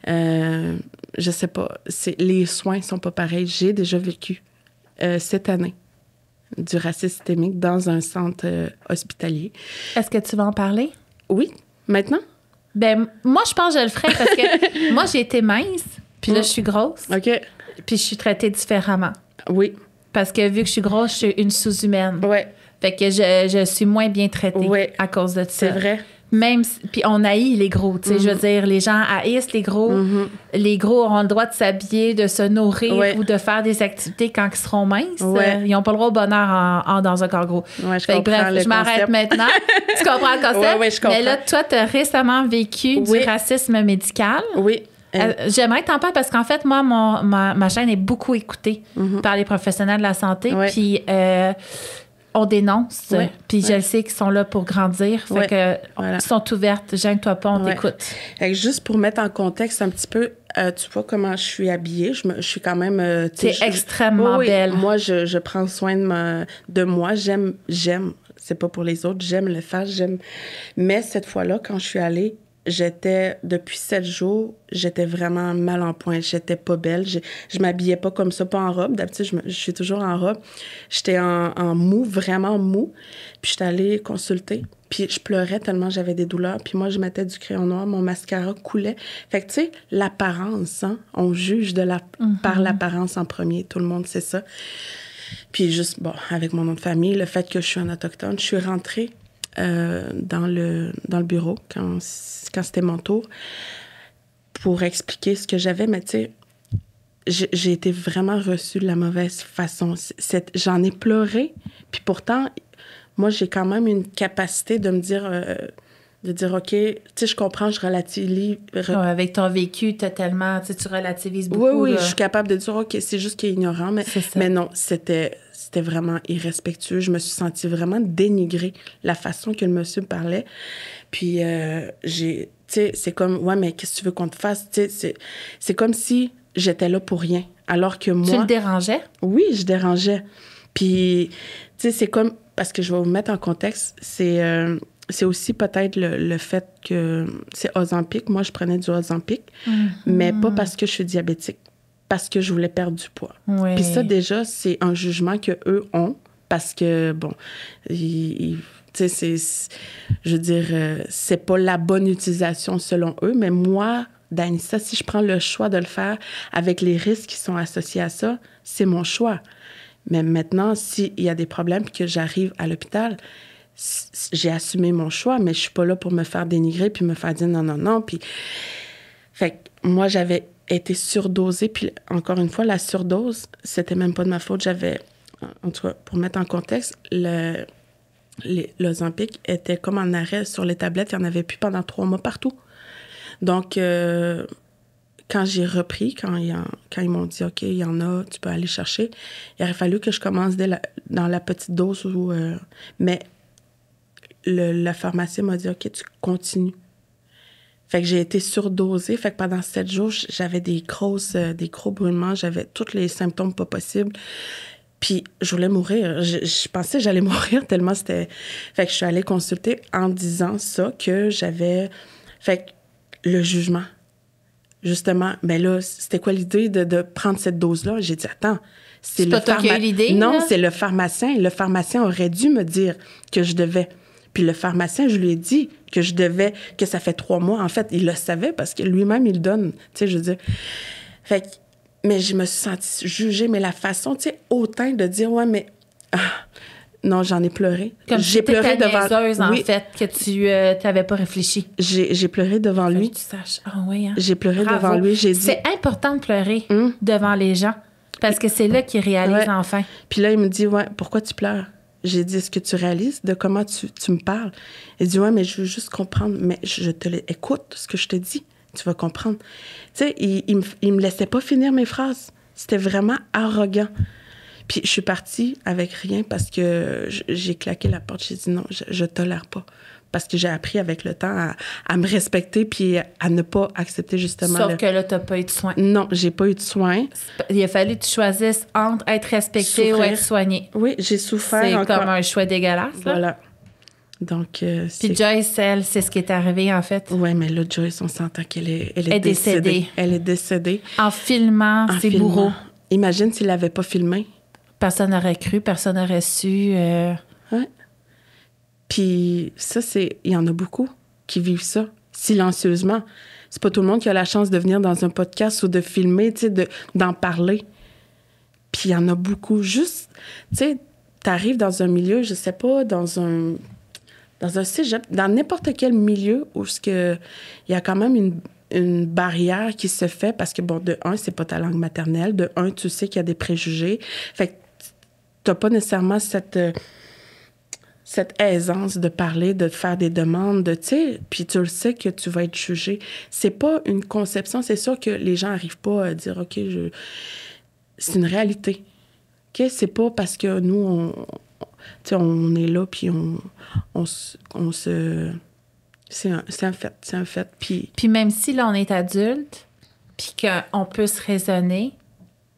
Speaker 3: Je sais pas, les soins sont pas pareils. J'ai déjà vécu cette année du racisme systémique dans un centre hospitalier.
Speaker 1: Est-ce que tu vas en parler?
Speaker 3: Oui, maintenant?
Speaker 1: Moi, je pense que je le ferai parce que moi, j'ai été mince. Puis là, je suis grosse.
Speaker 3: OK.
Speaker 1: Puis je suis traitée différemment.
Speaker 3: Oui.
Speaker 1: Parce que vu que je suis grosse, je suis une sous-humaine.
Speaker 3: Ouais.
Speaker 1: Fait que je suis moins bien traitée à cause de ça.
Speaker 3: C'est vrai.
Speaker 1: Même puis on haït les gros, tu sais, je veux dire, les gens haïssent les gros. Les gros ont le droit de s'habiller, de se nourrir ou de faire des activités quand ils seront minces. Ils n'ont pas le droit au bonheur dans un corps gros.
Speaker 3: Ouais, je comprends
Speaker 1: bref, je m'arrête maintenant. Tu comprends le concept?
Speaker 3: Oui, je comprends.
Speaker 1: Mais là, toi, tu as récemment vécu du racisme médical.
Speaker 3: Oui.
Speaker 1: J'aimerais que t'en parles parce qu'en fait, moi, ma chaîne est beaucoup écoutée par les professionnels de la santé. Puis on dénonce. Puis je le sais qu'ils sont là pour grandir. Fait que ils sont ouvertes. Gêne-toi pas, on t'écoute.
Speaker 3: Juste pour mettre en contexte un petit peu, tu vois comment je suis habillée. Je suis quand même...
Speaker 1: T'es extrêmement belle.
Speaker 3: Moi, je prends soin de moi. J'aime. C'est pas pour les autres. J'aime le faire. Mais cette fois-là, quand je suis allée, depuis 7 jours, j'étais vraiment mal en point. J'étais pas belle. Je m'habillais pas comme ça, pas en robe. D'habitude, je suis toujours en robe. J'étais en mou, vraiment mou. Puis j'étais allée consulter. Puis je pleurais tellement j'avais des douleurs. Puis moi, je mettais du crayon noir. Mon mascara coulait. Fait que, tu sais, l'apparence, hein, on juge par l'apparence en premier. Tout le monde sait ça. Puis juste, bon, avec mon nom de famille, le fait que je suis un autochtone, je suis rentrée dans le bureau quand c'était mon tour pour expliquer ce que j'avais, mais tu sais, j'ai été vraiment reçue de la mauvaise façon. J'en ai pleuré, puis pourtant, moi, j'ai quand même une capacité de me dire, OK, tu sais, je comprends, je relativise.
Speaker 1: Avec ton vécu, totalement, tu relativises beaucoup.
Speaker 3: Oui, je suis capable de dire, OK, c'est juste qu'il est ignorant, mais non, c'était vraiment irrespectueux. Je me suis sentie vraiment dénigrée, la façon que le monsieur me parlait. Puis, tu sais, c'est comme, ouais, mais qu'est-ce que tu veux qu'on te fasse? Tu sais, c'est comme si j'étais là pour rien. Alors que moi...
Speaker 1: Tu le dérangeais?
Speaker 3: Oui, je dérangeais. Puis, tu sais, c'est comme, parce que je vais vous mettre en contexte, c'est aussi peut-être le fait que c'est Ozempic. Moi, je prenais du Ozempic, mais pas parce que je suis diabétique, parce que je voulais perdre du poids.
Speaker 1: Oui.
Speaker 3: Puis ça, déjà, c'est un jugement qu'eux ont, parce que, bon, tu sais, je veux dire, c'est pas la bonne utilisation selon eux, mais moi, Danissa, si je prends le choix de le faire avec les risques qui sont associés à ça, c'est mon choix. Mais maintenant, s'il y a des problèmes et que j'arrive à l'hôpital, j'ai assumé mon choix, mais je suis pas là pour me faire dénigrer puis me faire dire non. Puis, fait que moi, j'avais été surdosée. Puis, encore une fois, la surdose, c'était même pas de ma faute. En tout cas, pour mettre en contexte, l'Ozempic était comme en arrêt sur les tablettes. Il n'y en avait plus pendant 3 mois partout. Donc, quand j'ai repris, quand ils m'ont dit, OK, il y en a, tu peux aller chercher, il aurait fallu que je commence dans la petite dose. Mais le pharmacien m'a dit, OK, tu continues. Fait que j'ai été surdosée. Fait que pendant 7 jours, j'avais des gros brûlements. J'avais tous les symptômes pas possibles. Puis je voulais mourir. Je pensais que j'allais mourir tellement c'était... Fait que je suis allée consulter en disant ça, que j'avais... Fait que le jugement... Justement, ben là, c'était quoi l'idée de prendre cette dose-là? J'ai dit, attends, c'est
Speaker 1: pas toi qui as eu l'idée?
Speaker 3: Non,
Speaker 1: là?
Speaker 3: c'est le pharmacien. Le pharmacien aurait dû me dire que je devais. Puis le pharmacien, je lui ai dit que je devais, que ça fait 3 mois. En fait, il le savait parce que lui-même, il le donne. Tu sais, je veux dire. Fait que, mais je me suis sentie jugée, mais la façon, tu sais, hautain de dire, ouais, mais... non, j'en ai pleuré.
Speaker 1: Comme
Speaker 3: j'ai pleuré devant
Speaker 1: lui. En fait, que tu n'avais pas réfléchi.
Speaker 3: J'ai pleuré devant lui.
Speaker 1: Que tu saches. Ah oui, hein?
Speaker 3: J'ai pleuré
Speaker 1: Bravo.
Speaker 3: devant lui. J'ai dit...
Speaker 1: C'est important de pleurer devant les gens parce que c'est là qu'ils réalisent enfin.
Speaker 3: Puis là, il me dit, ouais, pourquoi tu pleures? J'ai dit, est-ce que tu réalises de comment tu me parles? Il dit, ouais, mais je veux juste comprendre. Mais écoute ce que je te dis. Tu vas comprendre. Tu sais, il me laissait pas finir mes phrases. C'était vraiment arrogant. Puis je suis partie avec rien parce que j'ai claqué la porte. J'ai dit non, je tolère pas. Parce que j'ai appris avec le temps à me respecter puis à ne pas accepter justement...
Speaker 1: Sauf que là, t'as pas eu de soins.
Speaker 3: Non, j'ai pas eu de soins.
Speaker 1: Il a fallu que tu choisisses entre être respecté ou être soigné.
Speaker 3: Oui, j'ai souffert
Speaker 1: C'est
Speaker 3: encore.
Speaker 1: comme un choix dégueulasse. Là.
Speaker 3: Voilà. Donc,
Speaker 1: puis Joyce, elle, c'est ce qui est arrivé, en fait.
Speaker 3: Oui, mais là, Joyce, on s'entend qu'elle est décédée. Elle est décédée.
Speaker 1: En filmant ses bourreaux.
Speaker 3: Imagine s'il l'avait pas filmé.
Speaker 1: Personne n'aurait cru, personne n'aurait su.
Speaker 3: Oui. Puis ça, il y en a beaucoup qui vivent ça silencieusement. C'est pas tout le monde qui a la chance de venir dans un podcast ou de filmer, tu sais, d'en parler. Puis il y en a beaucoup. Juste, tu sais, t'arrives dans un milieu, je sais pas, dans un cégep, dans n'importe quel milieu où il y a quand même une barrière qui se fait parce que, bon, de un, c'est pas ta langue maternelle. De un, tu sais qu'il y a des préjugés. Fait que t'as pas nécessairement cette aisance de parler, de faire des demandes, tu sais, puis tu le sais que tu vas être jugé. C'est pas une conception. C'est sûr que les gens n'arrivent pas à dire, OK, c'est une réalité. OK? C'est pas parce que nous, on est là, puis on se... C'est un fait.
Speaker 1: Puis même si là, on est adulte, puis qu'on peut se raisonner,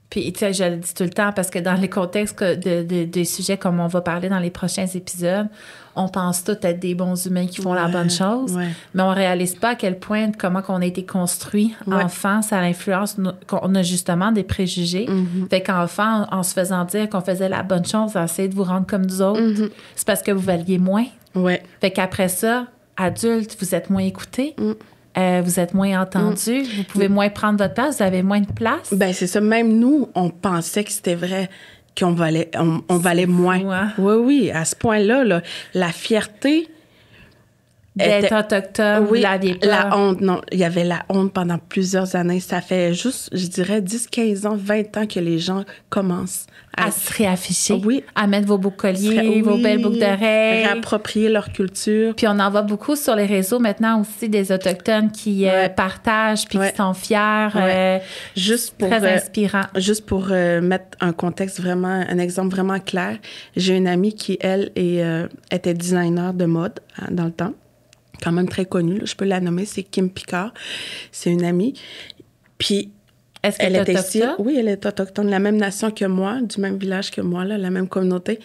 Speaker 1: puis tu sais, je le dis tout le temps, parce que dans les contextes des sujets comme on va parler dans les prochains épisodes, on pense tous être des bons humains qui font la bonne chose, mais on réalise pas à quel point, comment qu'on a été construit enfant, ça influence, qu'on a justement des préjugés. Fait qu'enfant, en se faisant dire qu'on faisait la bonne chose, on essayait de vous rendre comme nous autres, c'est parce que vous valiez moins. Fait qu'après ça, adulte, vous êtes moins écouté. Vous êtes moins entendu, vous pouvez moins prendre votre place, vous avez moins de place.
Speaker 3: Ben c'est ça. Même nous, on pensait que c'était vrai, qu'on valait, on valait moins. Oui, à ce point-là, là, la fierté...
Speaker 1: D'être autochtone, vous l'aviez pas.
Speaker 3: La honte, non. Il y avait la honte pendant plusieurs années. Ça fait juste, je dirais, 10, 15 ans, 20 ans que les gens commencent
Speaker 1: à se réafficher, à mettre vos beaux colliers, vos belles boucles d'oreilles.
Speaker 3: Réapproprier leur culture.
Speaker 1: Puis on en voit beaucoup sur les réseaux maintenant aussi, des Autochtones qui partagent puis qui sont fiers.
Speaker 3: Juste pour,
Speaker 1: très inspirant.
Speaker 3: Juste pour mettre un contexte vraiment, un exemple vraiment clair, j'ai une amie qui, elle, était designer de mode dans le temps. Quand même très connue, là, je peux la nommer, c'est Kim Picard. C'est une amie. Puis,
Speaker 1: est-ce qu'elle est autochtone?
Speaker 3: Oui, elle est autochtone, la même nation que moi, du même village que moi, là, la même communauté.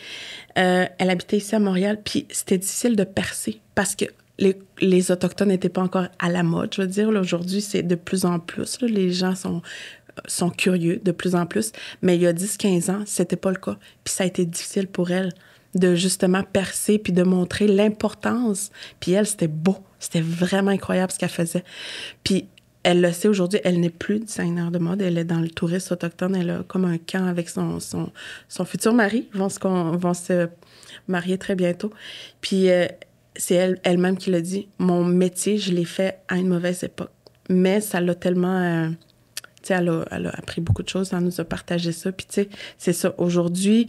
Speaker 3: Elle habitait ici à Montréal, puis c'était difficile de percer parce que les Autochtones n'étaient pas encore à la mode, je veux dire. Là, aujourd'hui, c'est de plus en plus. Là, les gens sont curieux de plus en plus. Mais il y a 10-15 ans, c'était pas le cas. Puis ça a été difficile pour elle de justement percer puis de montrer l'importance. Puis elle, c'était beau. C'était vraiment incroyable ce qu'elle faisait. Puis elle le sait aujourd'hui, elle n'est plus designer de mode. Elle est dans le tourisme autochtone. Elle a comme un camp avec son futur mari. Ils vont se marier très bientôt. Puis c'est elle-même qui l'a dit. Mon métier, je l'ai fait à une mauvaise époque. Mais ça l'a tellement... Elle a appris beaucoup de choses, elle nous a partagé ça. Puis, tu sais, c'est ça. Aujourd'hui,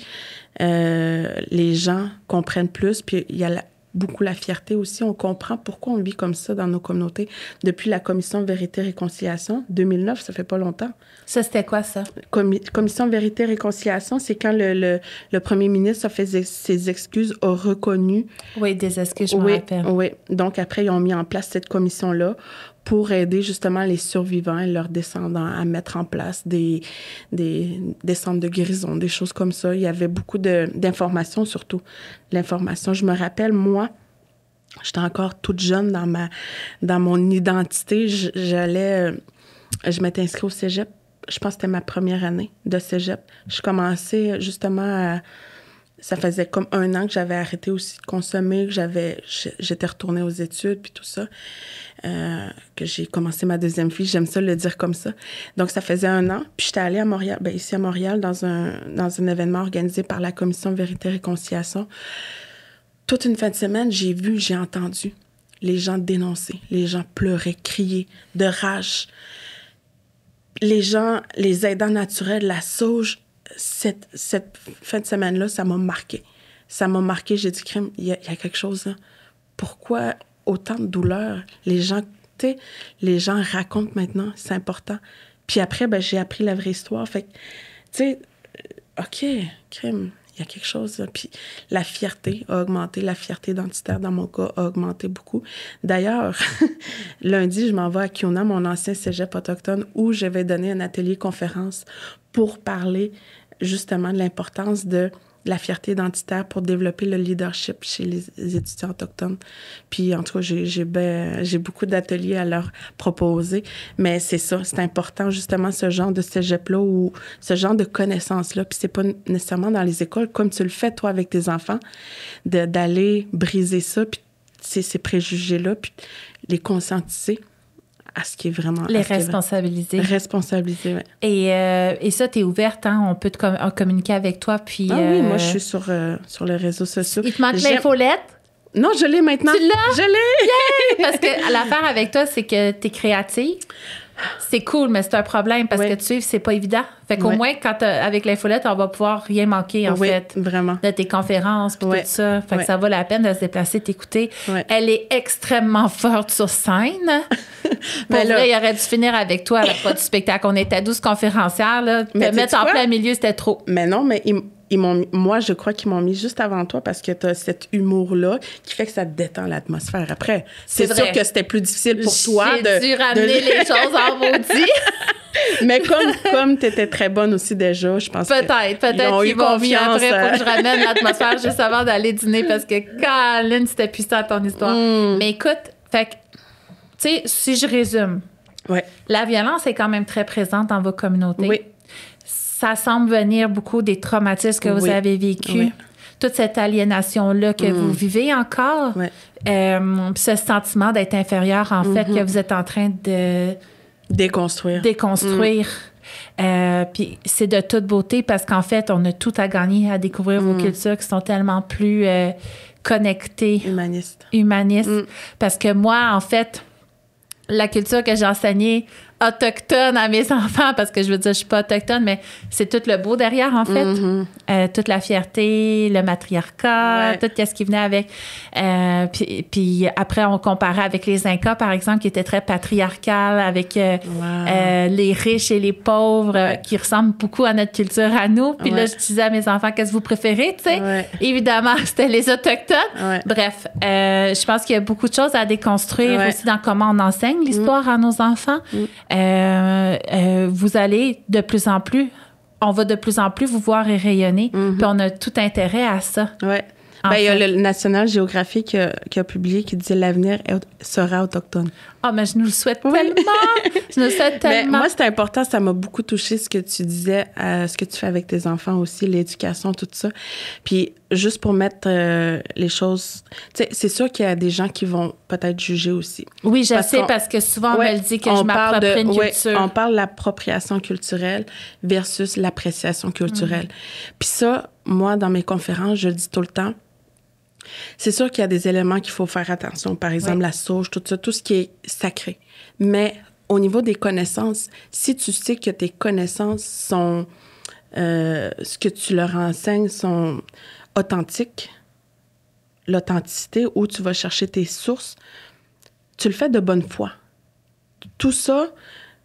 Speaker 3: les gens comprennent plus. Puis, il y a beaucoup la fierté aussi. On comprend pourquoi on vit comme ça dans nos communautés. Depuis la Commission Vérité-Réconciliation, 2009, ça fait pas longtemps.
Speaker 1: Ça, c'était quoi, ça?
Speaker 3: Commission Vérité-Réconciliation, c'est quand le premier ministre a fait ses excuses, a reconnu...
Speaker 1: Oui, des excuses, je me rappelle.
Speaker 3: Oui. Donc, après, ils ont mis en place cette commission-là pour aider justement les survivants et leurs descendants à mettre en place des centres de guérison, des choses comme ça. Il y avait beaucoup d'informations, surtout l'information. Je me rappelle, moi, j'étais encore toute jeune dans mon identité. Je m'étais inscrite au cégep. Je pense que c'était ma première année de cégep. Je commençais justement ça faisait comme 1 an que j'avais arrêté aussi de consommer, que j'étais retournée aux études, puis tout ça, que j'ai commencé ma 2e vie. J'aime ça le dire comme ça. Donc, ça faisait 1 an. Puis, j'étais allée à Montréal, ici à Montréal, dans un événement organisé par la Commission Vérité-Réconciliation. Toute une fin de semaine, j'ai vu, j'ai entendu les gens dénoncer, les gens pleurer, crier de rage. Les gens, les aidants naturels, la sauge, cette fin de semaine-là, ça m'a marqué. Ça m'a marqué. J'ai dit, crème, il y a quelque chose là. Pourquoi autant de douleur? Les gens racontent maintenant, c'est important. Puis après, j'ai appris la vraie histoire. Fait que, tu sais, OK, crème, il y a quelque chose là. Puis la fierté a augmenté, la fierté identitaire, dans mon cas, a augmenté beaucoup. D'ailleurs, lundi, je m'en vais à Kiona, mon ancien cégep autochtone, où je vais donner un atelier conférence pour parler justement de l'importance de la fierté identitaire pour développer le leadership chez les étudiants autochtones. Puis, en tout cas, j'ai beaucoup d'ateliers à leur proposer. Mais c'est ça, c'est important, justement, ce genre de cégep-là ou ce genre de connaissances-là. Puis, c'est pas nécessairement dans les écoles, comme tu le fais, toi, avec tes enfants, d'aller briser ça, puis ces préjugés-là, puis les conscientiser à ce qui est vraiment...
Speaker 1: Les responsabiliser.
Speaker 3: Responsabiliser, oui.
Speaker 1: Et ça, tu es ouverte, hein? On peut communiquer avec toi, puis...
Speaker 3: oui, moi, je suis sur les réseaux sociaux.
Speaker 1: Il te manque l'infolette?
Speaker 3: Non, je l'ai maintenant.
Speaker 1: Tu l'as?
Speaker 3: Je l'ai!
Speaker 1: Parce que l'affaire avec toi, c'est que tu es créative. C'est cool, mais c'est un problème parce que tu sais, c'est pas évident. Fait qu'au moins, quand avec l'infolette, on va pouvoir rien manquer, en fait.
Speaker 3: Vraiment.
Speaker 1: De tes conférences, puis tout ça. Fait que ça vaut la peine de se déplacer, t'écouter. Elle est extrêmement forte sur scène. Pour vrai, il aurait dû finir avec toi à la fois du spectacle. On était 12 conférencières, là. Te mettre en plein milieu, c'était trop.
Speaker 3: Mais non, mais moi, je crois qu'ils m'ont mis juste avant toi parce que tu as cet humour-là qui fait que ça détend l'atmosphère. Après, c'est sûr que c'était plus difficile pour toi
Speaker 1: J'ai dû ramener les choses en maudit.
Speaker 3: Mais comme tu étais très bonne aussi déjà, je pense
Speaker 1: peut-être qu'ils m'ont mis après pour que je ramène l'atmosphère juste avant d'aller dîner parce que Caroline, c'était puissant ton histoire. Mais écoute, fait que, tu sais, si je résume, la violence est quand même très présente dans vos communautés. Oui. Ça semble venir beaucoup des traumatismes que vous avez vécus. Toute cette aliénation-là que vous vivez encore. Ce sentiment d'être inférieur, en fait, que vous êtes en train de... Déconstruire. Puis c'est de toute beauté parce qu'en fait, on a tout à gagner à découvrir vos cultures qui sont tellement plus connectées. Humanistes. Parce que moi, en fait, la culture que j'ai enseignée autochtone à mes enfants, parce que je veux dire, je suis pas autochtone, mais c'est tout le beau derrière, en fait. Toute la fierté, le matriarcat, tout ce qui venait avec. Puis après, on comparait avec les Incas, par exemple, qui étaient très patriarcal, avec les riches et les pauvres, qui ressemblent beaucoup à notre culture à nous. Puis là, je disais à mes enfants, qu'est-ce que vous préférez, tu sais? Évidemment, c'était les Autochtones. Bref, je pense qu'il y a beaucoup de choses à déconstruire aussi dans comment on enseigne l'histoire à nos enfants. Vous allez de plus en plus, on va de plus en plus vous voir et rayonner, puis on a tout intérêt à ça.
Speaker 3: Il y a le National Geographic qui a publié qui disait l'avenir sera autochtone.
Speaker 1: Ah, mais je nous le souhaite tellement! Je nous le souhaite tellement.
Speaker 3: Mais moi, c'était important, ça m'a beaucoup touché ce que tu disais, ce que tu fais avec tes enfants aussi, l'éducation, tout ça. Puis juste pour mettre les choses... Tu sais, c'est sûr qu'il y a des gens qui vont peut-être juger aussi.
Speaker 1: Oui, je sais, parce que souvent, on me le dit que je m'approprie une culture.
Speaker 3: On parle de l'appropriation culturelle versus l'appréciation culturelle. Puis ça, moi, dans mes conférences, je le dis tout le temps, c'est sûr qu'il y a des éléments qu'il faut faire attention. Par exemple, la sauge, tout ça, tout ce qui est sacré. Mais au niveau des connaissances, si tu sais que tes connaissances sont... ce que tu leur enseignes sont authentiques, l'authenticité, où tu vas chercher tes sources, tu le fais de bonne foi. Tout ça,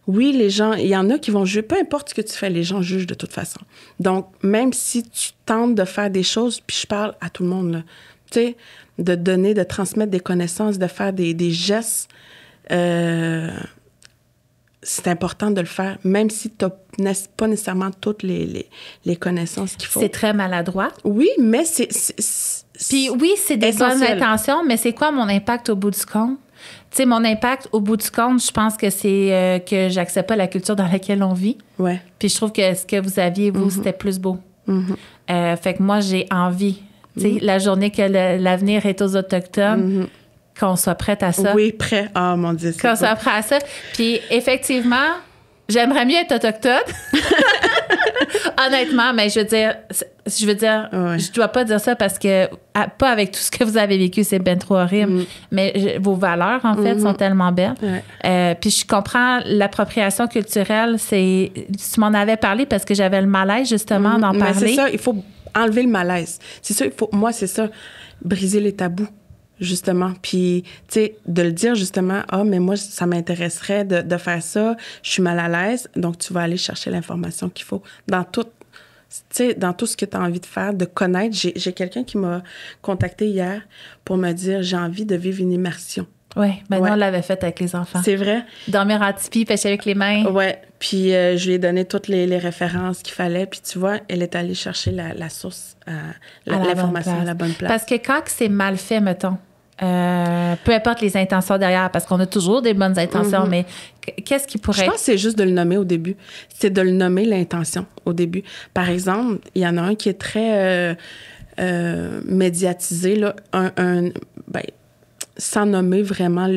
Speaker 3: oui, les gens... Il y en a qui vont juger. Peu importe ce que tu fais, les gens jugent de toute façon. Donc, même si tu tentes de faire des choses, puis je parle à tout le monde, là, tu sais, de donner, de transmettre des connaissances, de faire des gestes, c'est important de le faire, même si tu n'as pas nécessairement toutes les connaissances qu'il faut.
Speaker 1: C'est très maladroit.
Speaker 3: Oui, mais c'est
Speaker 1: puis oui, c'est des bonnes intentions, mais c'est quoi mon impact au bout du compte? Tu sais, mon impact au bout du compte, je pense que c'est que j'accepte pas la culture dans laquelle on vit. Puis je trouve que ce que vous aviez, vous, c'était plus beau. Fait que moi, j'ai envie... Tu sais, la journée que l'avenir est aux Autochtones, qu'on soit prête à ça.
Speaker 3: Oui, prêt. Ah, mon Dieu.
Speaker 1: Qu'on soit prêt à ça. Puis, effectivement, j'aimerais mieux être autochtone. Honnêtement, mais je veux dire, je dois pas dire ça parce que, pas avec tout ce que vous avez vécu, c'est ben trop horrible, mais vos valeurs, en fait, sont tellement belles. Puis je comprends l'appropriation culturelle, tu m'en avais parlé parce que j'avais le malaise, justement, d'en parler.
Speaker 3: Mais c'est ça, il faut enlever le malaise. C'est ça, moi, c'est ça, briser les tabous, justement. Puis, tu sais, de le dire, justement, mais moi, ça m'intéresserait de faire ça, je suis mal à l'aise, donc tu vas aller chercher l'information qu'il faut dans tout, tu sais, dans tout ce que tu as envie de faire, de connaître. J'ai quelqu'un qui m'a contacté hier pour me dire, j'ai envie de vivre une immersion.
Speaker 1: Oui, nous, on l'avait fait avec les enfants.
Speaker 3: C'est vrai.
Speaker 1: Dormir en tipi, pêcher avec les mains.
Speaker 3: Oui, puis je lui ai donné toutes les références qu'il fallait. Puis tu vois, elle est allée chercher la source, l'information à la bonne place.
Speaker 1: Parce que quand c'est mal fait, mettons, peu importe les intentions derrière, parce qu'on a toujours des bonnes intentions, mais qu'est-ce qui pourrait...
Speaker 3: Je pense que c'est juste de le nommer au début. C'est de le nommer l'intention au début. Par exemple, il y en a un qui est très médiatisé, là, sans nommer vraiment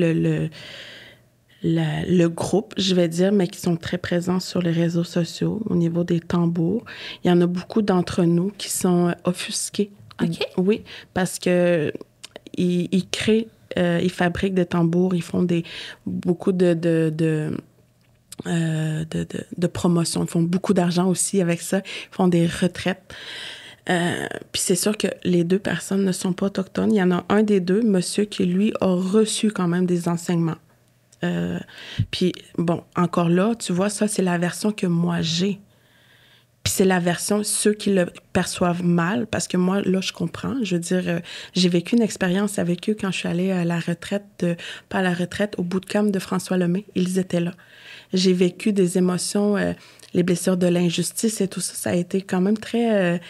Speaker 3: le groupe, je vais dire, mais qui sont très présents sur les réseaux sociaux au niveau des tambours. Il y en a beaucoup d'entre nous qui sont offusqués.
Speaker 1: OK.
Speaker 3: Oui, parce que ils créent, ils fabriquent des tambours, ils font beaucoup de promotion. Ils font beaucoup d'argent aussi avec ça. Ils font des retraites. Puis c'est sûr que les deux personnes ne sont pas autochtones. Il y en a un des deux, monsieur, qui, lui, a reçu quand même des enseignements. Puis, bon, encore là, tu vois, ça, c'est la version que moi, j'ai. Puis c'est la version, ceux qui le perçoivent mal, parce que moi, là, je comprends. Je veux dire, j'ai vécu une expérience avec eux quand je suis allée à la retraite, pas à la retraite, au bootcamp de François Lemay. Ils étaient là. J'ai vécu des émotions, les blessures de l'injustice et tout ça. Ça a été quand même très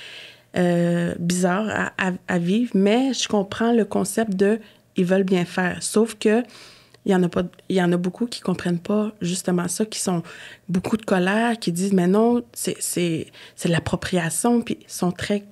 Speaker 3: bizarre à vivre, mais je comprends le concept de « ils veulent bien faire ». Sauf que il y en a beaucoup qui comprennent pas justement ça, qui sont beaucoup de colère, qui disent « mais non, c'est de l'appropriation », puis ils sont très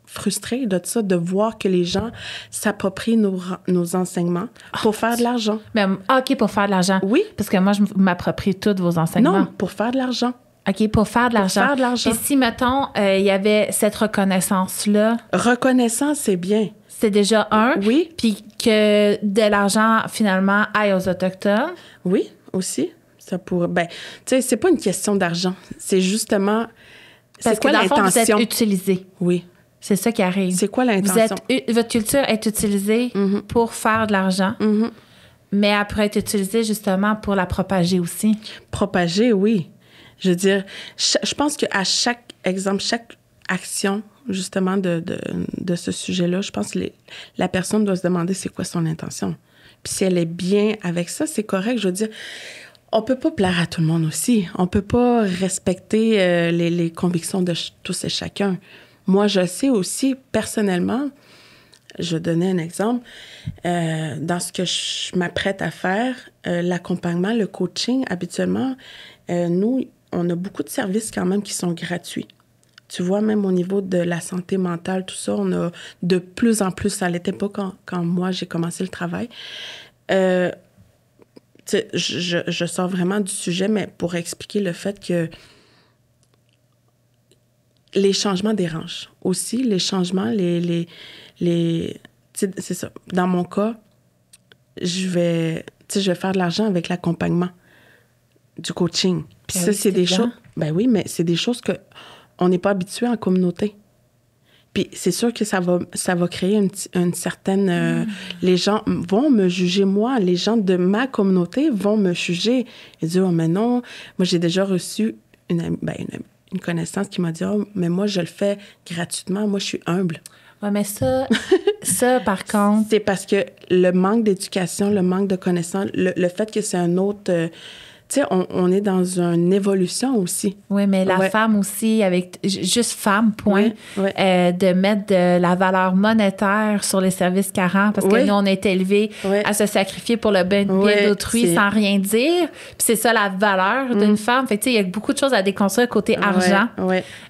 Speaker 3: frustrés de ça, de voir que les gens s'approprient nos enseignements pour faire de l'argent.
Speaker 1: Mais, OK, pour faire de l'argent.
Speaker 3: Oui.
Speaker 1: Parce que moi, je m'approprie tous vos enseignements.
Speaker 3: Non, pour faire de l'argent.
Speaker 1: OK, pour faire de l'argent.
Speaker 3: Pour faire de l'argent.
Speaker 1: Puis si, mettons, il y avait cette reconnaissance-là.
Speaker 3: Reconnaissance, c'est bien.
Speaker 1: C'est déjà un.
Speaker 3: Oui.
Speaker 1: Puis que de l'argent, finalement, aille aux Autochtones.
Speaker 3: Oui, aussi. Ça pourrait. Ben, tu sais, c'est pas une question d'argent. C'est justement.
Speaker 1: Parce
Speaker 3: C'est quoi
Speaker 1: que dans le fond,
Speaker 3: l'intention?
Speaker 1: vous êtes utilisé.
Speaker 3: Oui.
Speaker 1: C'est ça qui arrive.
Speaker 3: C'est quoi l'intention?
Speaker 1: Votre culture est utilisée pour faire de l'argent, mais elle pourrait être utilisée justement pour la propager aussi.
Speaker 3: Propager, oui. Je veux dire, je pense qu'à chaque exemple, chaque action, justement, de ce sujet-là, je pense que la personne doit se demander c'est quoi son intention. Puis si elle est bien avec ça, c'est correct. Je veux dire, on peut pas plaire à tout le monde aussi. On peut pas respecter les convictions de tous et chacun. Moi, je sais aussi, personnellement, je vais donner un exemple, dans ce que je m'apprête à faire, l'accompagnement, le coaching, habituellement, nous, on a beaucoup de services quand même qui sont gratuits. Tu vois, même au niveau de la santé mentale, tout ça, on a de plus en plus, ça l'était pas quand moi, j'ai commencé le travail. Je sors vraiment du sujet, mais pour expliquer le fait que les changements dérangent. Aussi, les changements, c'est ça. Dans mon cas, je vais faire de l'argent avec l'accompagnement du coaching. Puis ça, c'est des choses... Ben oui, mais c'est des choses qu'on n'est pas habitué en communauté. Puis c'est sûr que ça va créer une certaine... les gens vont me juger, moi. Les gens de ma communauté vont me juger. Ils disent, « Oh, mais non. » Moi, j'ai déjà reçu une connaissance qui m'a dit, « Oh, mais moi, je le fais gratuitement. Moi, je suis humble. »
Speaker 1: Oui, mais ça, par contre...
Speaker 3: C'est parce que le manque d'éducation, le manque de connaissances, le fait que c'est un autre... tu sais, on est dans une évolution aussi.
Speaker 1: Oui, mais la femme aussi, avec juste femme, point, de mettre de la valeur monétaire sur les services carents, parce que nous, on est élevés à se sacrifier pour le bien d'autrui sans rien dire. Puis c'est ça la valeur d'une femme. Fait que, tu sais, il y a beaucoup de choses à déconstruire côté argent.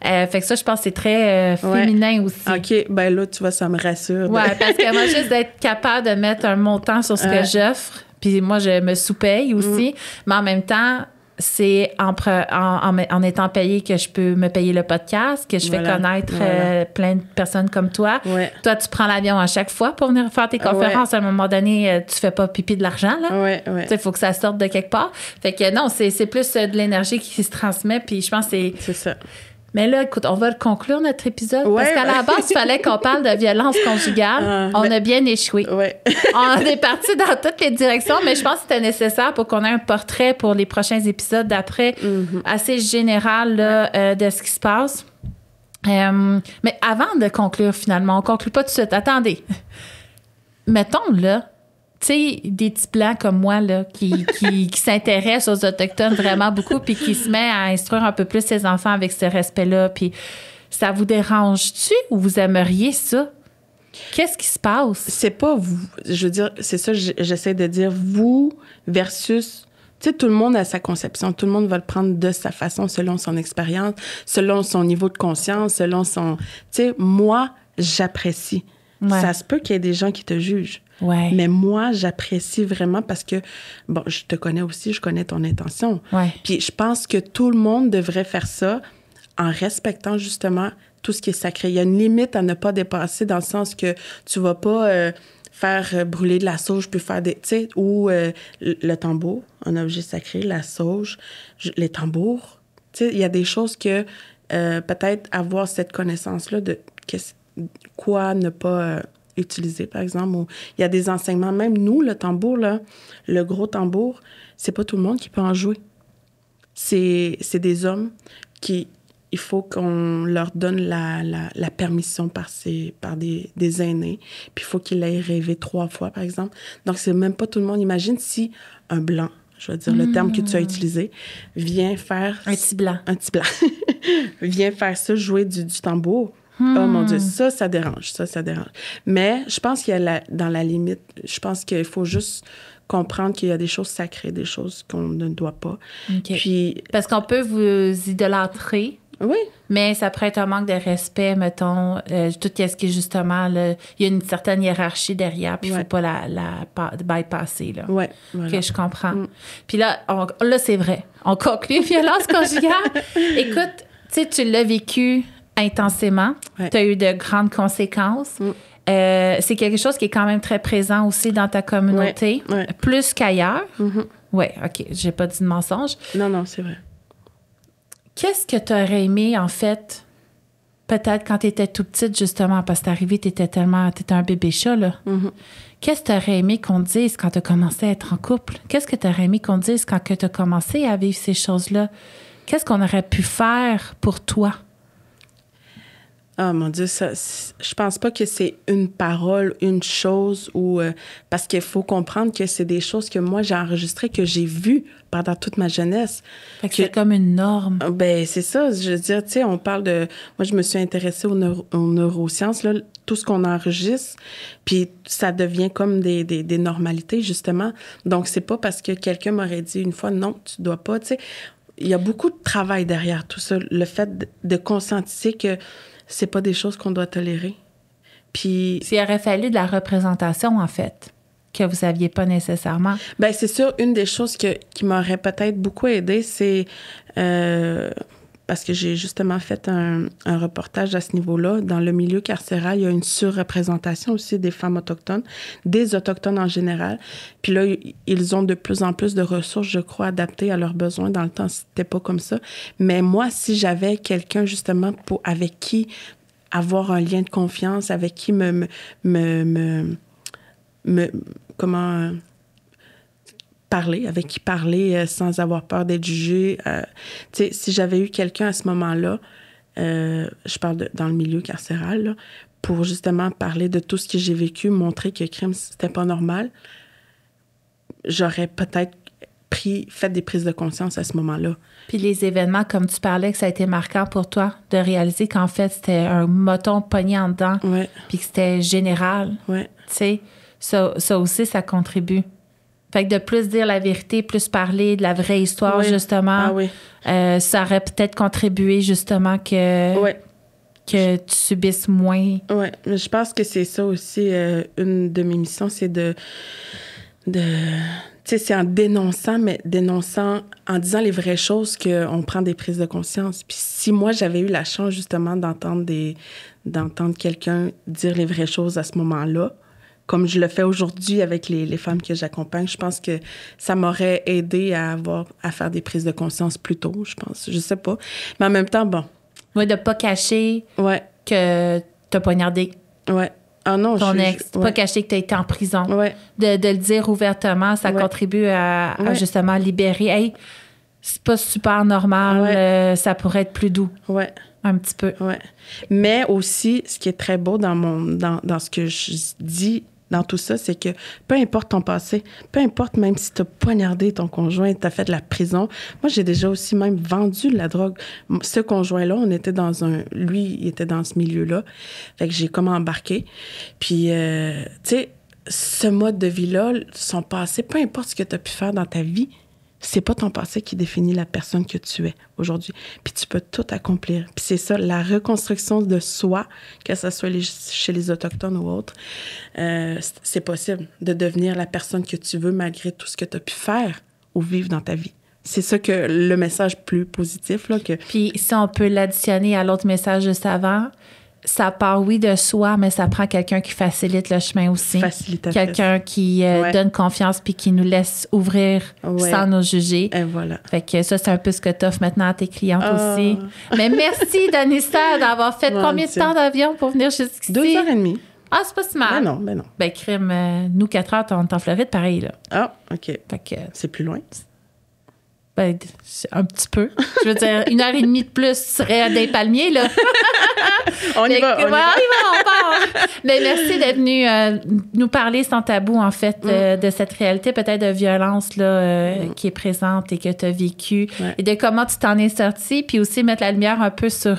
Speaker 1: Fait que ça, je pense que c'est très féminin aussi.
Speaker 3: OK, ben là, tu vois, ça me rassure.
Speaker 1: Oui, parce que moi, juste d'être capable de mettre un montant sur ce que j'offre, puis moi, je me sous-paye aussi. Mais en même temps, c'est en étant payée que je peux me payer le podcast, que je fais connaître plein de personnes comme toi. Toi, tu prends l'avion à chaque fois pour venir faire tes conférences. À un moment donné, tu fais pas pipi de l'argent, là. Il faut que ça sorte de quelque part. Fait que non, c'est plus de l'énergie qui se transmet. Puis je pense que
Speaker 3: c'est ça.
Speaker 1: Mais là, écoute, on va conclure notre épisode parce qu'à la base, il fallait qu'on parle de violence conjugale. On a bien échoué. On est parti dans toutes les directions, mais je pense que c'était nécessaire pour qu'on ait un portrait pour les prochains épisodes d'après assez général là, de ce qui se passe. Mais avant de conclure, finalement, on ne conclut pas tout de suite. Attendez. Mettons, là, tu sais, des petits blancs comme moi, là, qui s'intéressent aux Autochtones vraiment beaucoup, puis qui se met à instruire un peu plus ses enfants avec ce respect-là. Puis ça vous dérange-tu ou vous aimeriez ça? Qu'est-ce qui se passe?
Speaker 3: C'est pas vous. Je veux dire, c'est ça, j'essaie de dire vous versus... Tu sais, tout le monde a sa conception. Tout le monde va le prendre de sa façon, selon son expérience, selon son niveau de conscience, selon son... Tu sais, moi, j'apprécie. Ça se peut qu'il y ait des gens qui te jugent.
Speaker 1: Ouais.
Speaker 3: Mais moi, j'apprécie vraiment parce que, bon, je te connais aussi, je connais ton intention.
Speaker 1: Ouais.
Speaker 3: Puis je pense que tout le monde devrait faire ça en respectant justement tout ce qui est sacré. Il y a une limite à ne pas dépasser dans le sens que tu vas pas faire brûler de la sauge puis faire des... Tu sais, ou le tambour, un objet sacré, la sauge, les tambours. Tu sais, il y a des choses que peut-être avoir cette connaissance-là de quoi ne pas utiliser, par exemple. Ou il y a des enseignements. Même nous, le tambour, là, le gros tambour, c'est pas tout le monde qui peut en jouer. C'est des hommes qui... Il faut qu'on leur donne la permission par des aînés. Puis il faut qu'ils l'aient rêvé 3 fois, par exemple. Donc, c'est même pas tout le monde. Imagine si un blanc, je veux dire le terme que tu as utilisé, vient faire...
Speaker 1: Un petit blanc.
Speaker 3: Un petit blanc. vient faire ça, jouer du tambour. Oh mon Dieu, ça dérange. Ça dérange. Mais je pense qu'il y a dans la limite, je pense qu'il faut juste comprendre qu'il y a des choses sacrées, des choses qu'on ne doit pas.
Speaker 1: OK.
Speaker 3: Puis...
Speaker 1: Parce qu'on peut vous idolâtrer.
Speaker 3: Oui.
Speaker 1: Mais ça pourrait être un manque de respect, mettons, tout ce qui est justement, il y a une certaine hiérarchie derrière, puis il ne faut pas la bypasser, là.
Speaker 3: Oui, voilà.
Speaker 1: OK, je comprends. Puis là, c'est vrai. On conclut violence conjugale. Écoute, tu sais, tu l'as vécu intensément.
Speaker 3: Ouais.
Speaker 1: Tu as eu de grandes conséquences. C'est quelque chose qui est quand même très présent aussi dans ta communauté, plus qu'ailleurs. Oui, OK, j'ai pas dit de mensonge.
Speaker 3: Non, c'est vrai.
Speaker 1: Qu'est-ce que tu aurais aimé, en fait, peut-être quand tu étais tout petite, justement, parce que t'es arrivée, t'étais un bébé chat, là. Qu'est-ce que tu aurais aimé qu'on te dise quand tu as commencé à être en couple? Qu'est-ce que tu aurais aimé qu'on te dise quand tu as commencé à vivre ces choses-là? Qu'est-ce qu'on aurait pu faire pour toi?
Speaker 3: Ah, mon Dieu, je pense pas que c'est une parole, une chose, ou parce qu'il faut comprendre que c'est des choses que moi, j'ai enregistrées, que j'ai vues pendant toute ma jeunesse.
Speaker 1: Fait que c'est comme une norme.
Speaker 3: Ben c'est ça. Je veux dire, tu sais, on parle de... Moi, je me suis intéressée aux neurosciences, là, tout ce qu'on enregistre, puis ça devient comme des normalités, justement. Donc, c'est pas parce que quelqu'un m'aurait dit une fois, non, tu dois pas, tu sais. Il y a beaucoup de travail derrière tout ça. Le fait de conscientiser que c'est pas des choses qu'on doit tolérer. Puis...
Speaker 1: S'il aurait fallu de la représentation, en fait, que vous aviez pas nécessairement.
Speaker 3: Bien, c'est sûr, une des choses qui m'aurait peut-être beaucoup aidée, c'est... parce que j'ai justement fait un reportage à ce niveau-là. Dans le milieu carcéral, il y a une surreprésentation aussi des femmes autochtones, des Autochtones en général. Puis là, ils ont de plus en plus de ressources, je crois, adaptées à leurs besoins. Dans le temps, c'était pas comme ça. Mais moi, si j'avais quelqu'un, justement, avec qui avoir un lien de confiance, avec qui avec qui parler sans avoir peur d'être jugée. Tu sais, si j'avais eu quelqu'un à ce moment-là, je parle dans le milieu carcéral, là, pour justement parler de tout ce que j'ai vécu, montrer que crime, c'était pas normal, j'aurais peut-être fait des prises de conscience à ce moment-là.
Speaker 1: Puis les événements, comme tu parlais, que ça a été marquant pour toi, de réaliser qu'en fait, c'était un moton pogné en dedans, puis que c'était général. Tu sais, ça aussi, ça contribue. Fait que de plus dire la vérité, plus parler de la vraie histoire, justement, ça aurait peut-être contribué, justement, que tu subisses moins. Oui,
Speaker 3: mais je pense que c'est ça aussi, une de mes missions, c'est de tu sais, c'est en dénonçant, mais dénonçant, en disant les vraies choses qu'on prend des prises de conscience. Puis si moi, j'avais eu la chance, justement, d'entendre quelqu'un dire les vraies choses à ce moment-là, comme je le fais aujourd'hui avec les femmes que j'accompagne, je pense que ça m'aurait aidé à faire des prises de conscience plus tôt, je pense. Je sais pas. Mais en même temps, bon.
Speaker 1: Oui, de pas cacher que t'as poignardé.
Speaker 3: Ah non,
Speaker 1: ton ex. Pas cacher que t'as été en prison. De le dire ouvertement, ça contribue à justement libérer. Hey, c'est pas super normal, ça pourrait être plus doux. Un petit peu.
Speaker 3: Mais aussi, ce qui est très beau dans ce que je dis dans tout ça, c'est que peu importe ton passé, peu importe même si t'as poignardé ton conjoint, t'as fait de la prison. Moi, j'ai déjà aussi même vendu de la drogue. Ce conjoint-là, lui, il était dans ce milieu-là. Fait que j'ai comme embarqué. Puis, tu sais, ce mode de vie-là, son passé, peu importe ce que t'as pu faire dans ta vie, C'est pas ton passé qui définit la personne que tu es aujourd'hui. Puis tu peux tout accomplir. Puis c'est ça, la reconstruction de soi, que ce soit chez les Autochtones ou autres, c'est possible de devenir la personne que tu veux malgré tout ce que tu as pu faire ou vivre dans ta vie. C'est ça que le message plus positif. Là, que...
Speaker 1: Puis si on peut l'additionner à l'autre message juste avant, ça part, oui, de soi, mais ça prend quelqu'un qui facilite le chemin aussi.
Speaker 3: Facilitatrice.
Speaker 1: Quelqu'un qui donne confiance puis qui nous laisse ouvrir sans nous juger.
Speaker 3: Et voilà.
Speaker 1: Fait que ça, c'est un peu ce que tu offres maintenant à tes clientes aussi. Mais merci, Danissa, d'avoir fait combien de temps d'avion pour venir jusqu'ici?
Speaker 3: 2h30.
Speaker 1: Ah, c'est pas si mal.
Speaker 3: Ben non.
Speaker 1: Ben, crime, nous, 4 heures, on est en Floride, pareil, là.
Speaker 3: Ah, OK.
Speaker 1: Fait que...
Speaker 3: C'est plus loin?
Speaker 1: Ben, un petit peu. Je veux dire, 1h30 de plus serait des palmiers, là.
Speaker 3: On y va, on part.
Speaker 1: Mais merci d'être venu nous parler sans tabou, en fait, de cette réalité peut-être de violence là, qui est présente et que tu as vécue et de comment tu t'en es sorti, puis aussi mettre la lumière un peu sur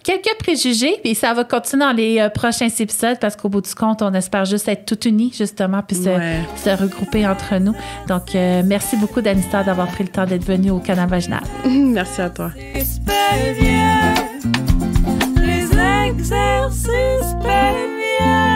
Speaker 1: quelques préjugés. Puis ça va continuer dans les prochains épisodes parce qu'au bout du compte, on espère juste être tout unis, justement, puis se regrouper entre nous. Donc, merci beaucoup, Danissa, d'avoir pris le temps d'être venue au Canal Vaginal.
Speaker 3: Merci à toi.
Speaker 2: Les exercices péniens.